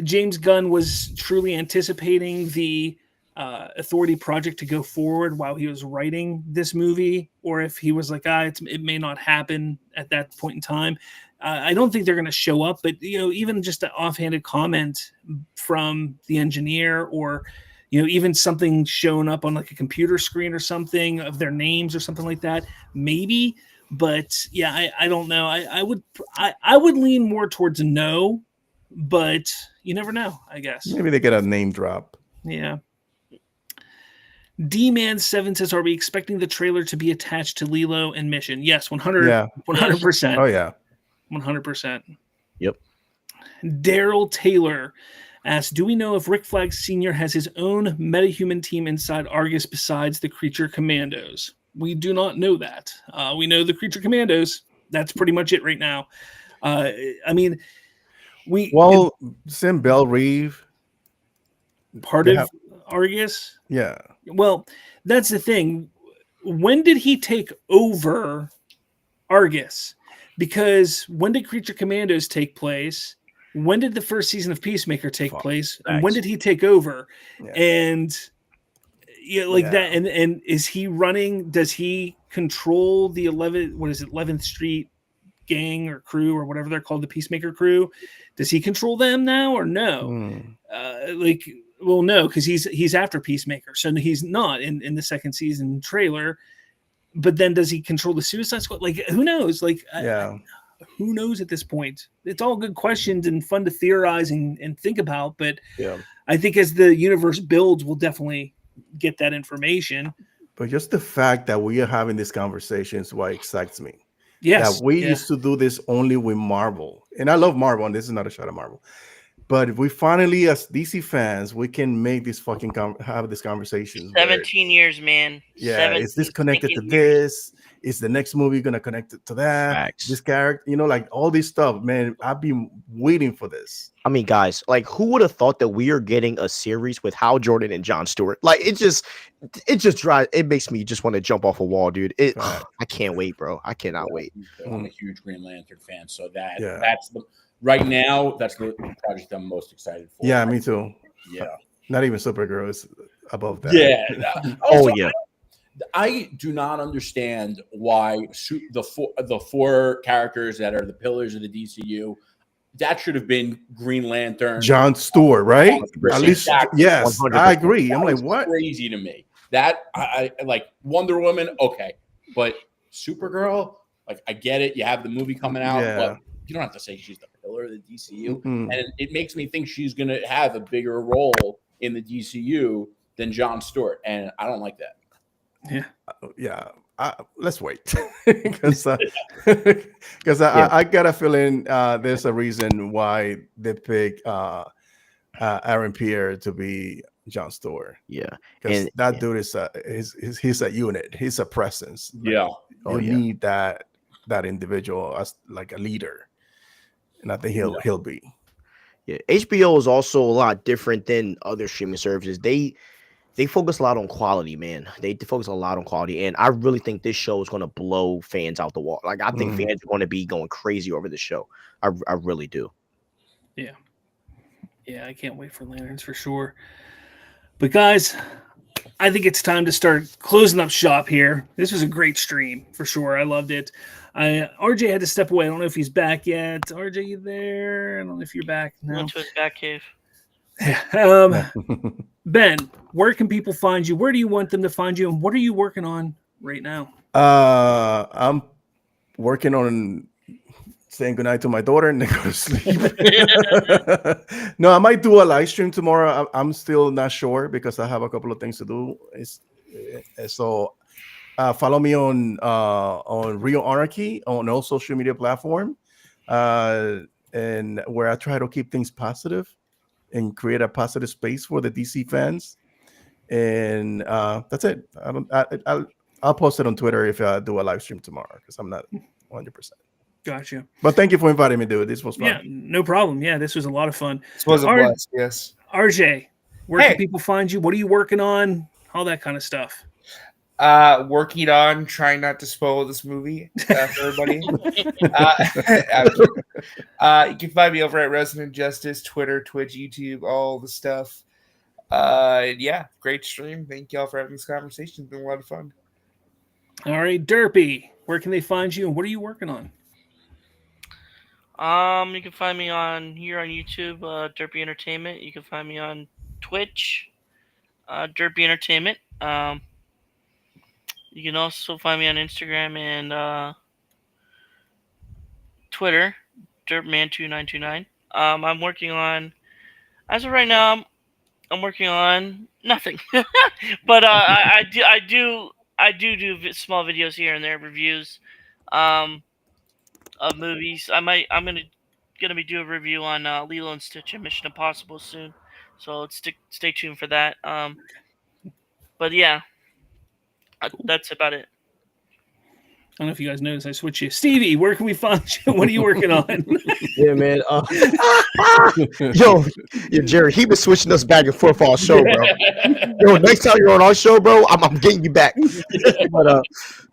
James Gunn was truly anticipating the Authority project to go forward while he was writing this movie, or if he was like, it may not happen at that point in time. I don't think they're going to show up, but even just an offhanded comment from the engineer, or even something showing up on like a computer screen or something of their names or something like that, maybe. But yeah, I don't know. I would lean more towards no, but you never know, I guess. Maybe they get a name drop. Yeah. D-Man7 says, are we expecting the trailer to be attached to Lilo and Mission? Yes, 100%. Oh, yeah. 100%. Yep. Daryl Taylor asks, do we know if Rick Flag Sr. has his own metahuman team inside Argus besides the Creature Commandos? We do not know that. We know the Creature Commandos. That's pretty much it right now. I mean, Sim Bell Reeve part of Argus. Yeah. Well, that's the thing. When did he take over Argus? Because when did Creature Commandos take place? When did the first season of Peacemaker take place? And when did he take over? Yeah. And that. And is he running? Does he control the 11th Street gang or crew or whatever they're called, the Peacemaker crew? Does he control them now or no? Well, no, because he's after Peacemaker, so he's not in the second season trailer. But then, does he control the Suicide Squad? Like, who knows? Like, who knows at this point? It's all good questions and fun to theorize and think about. But I think as the universe builds, we'll definitely get that information. But just the fact that we are having this conversation is what excites me. Yes, That we used to do this only with Marvel, and I love Marvel, and this is not a shot at Marvel. But if we finally, as DC fans, we can make this fucking have this conversation. 17 years, man. Yeah, is this connected to years. this? Is the next movie gonna connect it to that? Facts. This character, like all this stuff, man. I've been waiting for this. I mean, guys, like, who would have thought that we are getting a series with Hal Jordan and Jon Stewart? Like, it just drives. It makes me just want to jump off a wall, dude. I can't wait, bro. I cannot wait. I'm a huge Green Lantern fan, so that's the right now. That's the project I'm most excited for. Yeah, me too. Yeah, not even Supergirl is above that. Yeah. Oh yeah. I do not understand why the four characters that are the pillars of the DCU, that should have been Green Lantern, Jon Stewart, right? 100%. At least, yes, 100%. I agree. I'm like, what? Crazy to me. That I like Wonder Woman, okay, but Supergirl, like, I get it. You have the movie coming out, but you don't have to say she's the pillar of the DCU, and it makes me think she's going to have a bigger role in the DCU than Jon Stewart, and I don't like that. Yeah. Let's wait because I got a feeling there's a reason why they pick Aaron Pierre to be Jon Stewart. Yeah, because that dude is he's a unit. He's a presence. Yeah, you need that individual as like a leader, and I think he'll be. Yeah, HBO is also a lot different than other streaming services. They focus a lot on quality, man. They focus a lot on quality, and I really think this show is going to blow fans out the wall. Like, I think fans are going to be going crazy over the show. I really do. Yeah, I can't wait for Lanterns for sure. But guys, I think it's time to start closing up shop here. This was a great stream for sure. I loved it. RJ had to step away. I don't know if he's back yet. RJ, you there? I don't know if you're back. No. Went to his back cave. Ben, where can people find you? Where do you want them to find you? And what are you working on right now? I'm working on saying goodnight to my daughter and then go to sleep. No, I might do a live stream tomorrow. I'm still not sure because I have a couple of things to do. So follow me on Real Anarchy on all social media platform, and where I try to keep things positive and create a positive space for the DC fans. And that's it. I'll post it on Twitter if I do a live stream tomorrow because I'm not 100%. Gotcha. But thank you for inviting me, dude. This was fun. Yeah, no problem. Yeah, this was a lot of fun. This was a blast, yes. RJ, where can people find you? What are you working on? All that kind of stuff. Working on trying not to spoil this movie for everybody. You can find me over at Resident Justice, Twitter, Twitch, YouTube, all the stuff. Yeah, great stream. Thank y'all for having this conversation. It's been a lot of fun. All right, Derpy, where can they find you and what are you working on? You can find me on YouTube, Derpy Entertainment. You can find me on Twitch, Derpy Entertainment. You can also find me on Instagram and Twitter, Derpman2929. I'm working on, as of right now, I'm working on nothing. But I do small videos here and there, reviews of movies. I'm gonna be doing a review on Lilo and Stitch and Mission Impossible soon, so stay tuned for that. But yeah, that's about it. I don't know if you guys noticed, I switched you. Stevie, where can we find you? What are you working on? Yeah, man. Yo, Jerry, he been switching us back and forth for our show, bro. Yo, next time you're on our show, bro, I'm getting you back. But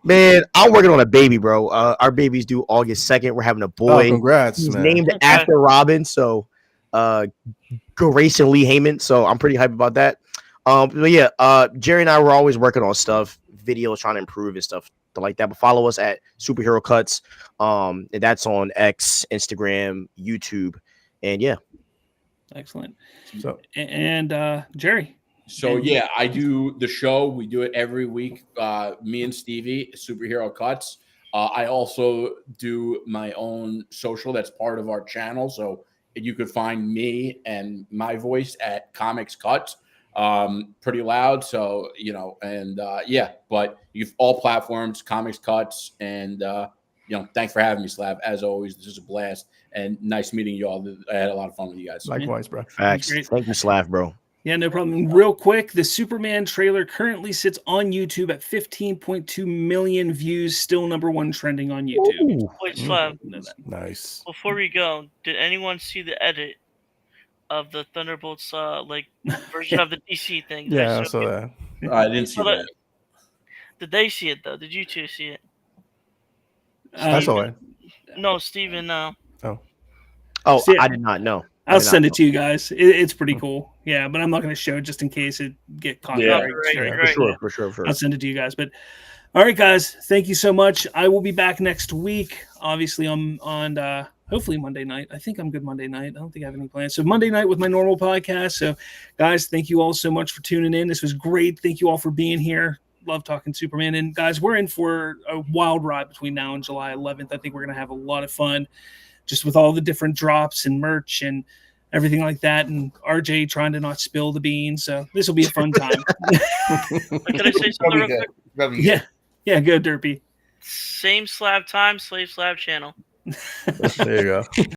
man, I'm working on a baby, bro. Our baby's due August 2nd. We're having a boy. Oh, congrats, He's man. named after Robin, so Grace and Lee Heyman. So I'm pretty hyped about that. But yeah, Jerry and I were always working on stuff, videos, trying to improve and stuff like that. But follow us at Superhero Cuts. And that's on X, Instagram, YouTube, and yeah. Excellent. So and Jerry. So yeah, I do the show. We do it every week. Me and Stevie, Superhero Cuts. I also do my own social that's part of our channel. So you could find me and my voice at Comics Cuts. pretty loud. So, and but you've all platforms, Comics Cuts, and thanks for having me, Slav. As always, this is a blast and nice meeting you all. I had a lot of fun with you guys. Likewise, bro. Facts. Thank you, Slav, bro. Yeah, no problem. Real quick, the Superman trailer currently sits on YouTube at 15.2 million views, still #1 trending on YouTube. Ooh. Wait, Slav, Nice. before we go, did anyone see the edit of the Thunderbolts version of the DC thing? Yeah, I saw that. I didn't see that. Did they see it though? Did you two see it? I saw it. No, Steven. Oh, See, I did not know. I'll send it to you guys. It's pretty cool. Yeah, but I'm not going to show it just in case it get caught. Yeah, For sure. I'll send it to you guys. But all right, guys, thank you so much. I will be back next week. Obviously, on hopefully Monday night. I think I'm good Monday night. I don't think I have any plans. So Monday night with my normal podcast. So, guys, thank you all so much for tuning in. This was great. Thank you all for being here. Love talking Superman. And guys, we're in for a wild ride between now and July 11th. I think we're going to have a lot of fun, just with all the different drops and merch and everything like that, and RJ trying to not spill the beans. So this will be a fun time. Can I say something real quick? Yeah, go Derpy. Same Slab time, Slave Slab channel. There you go.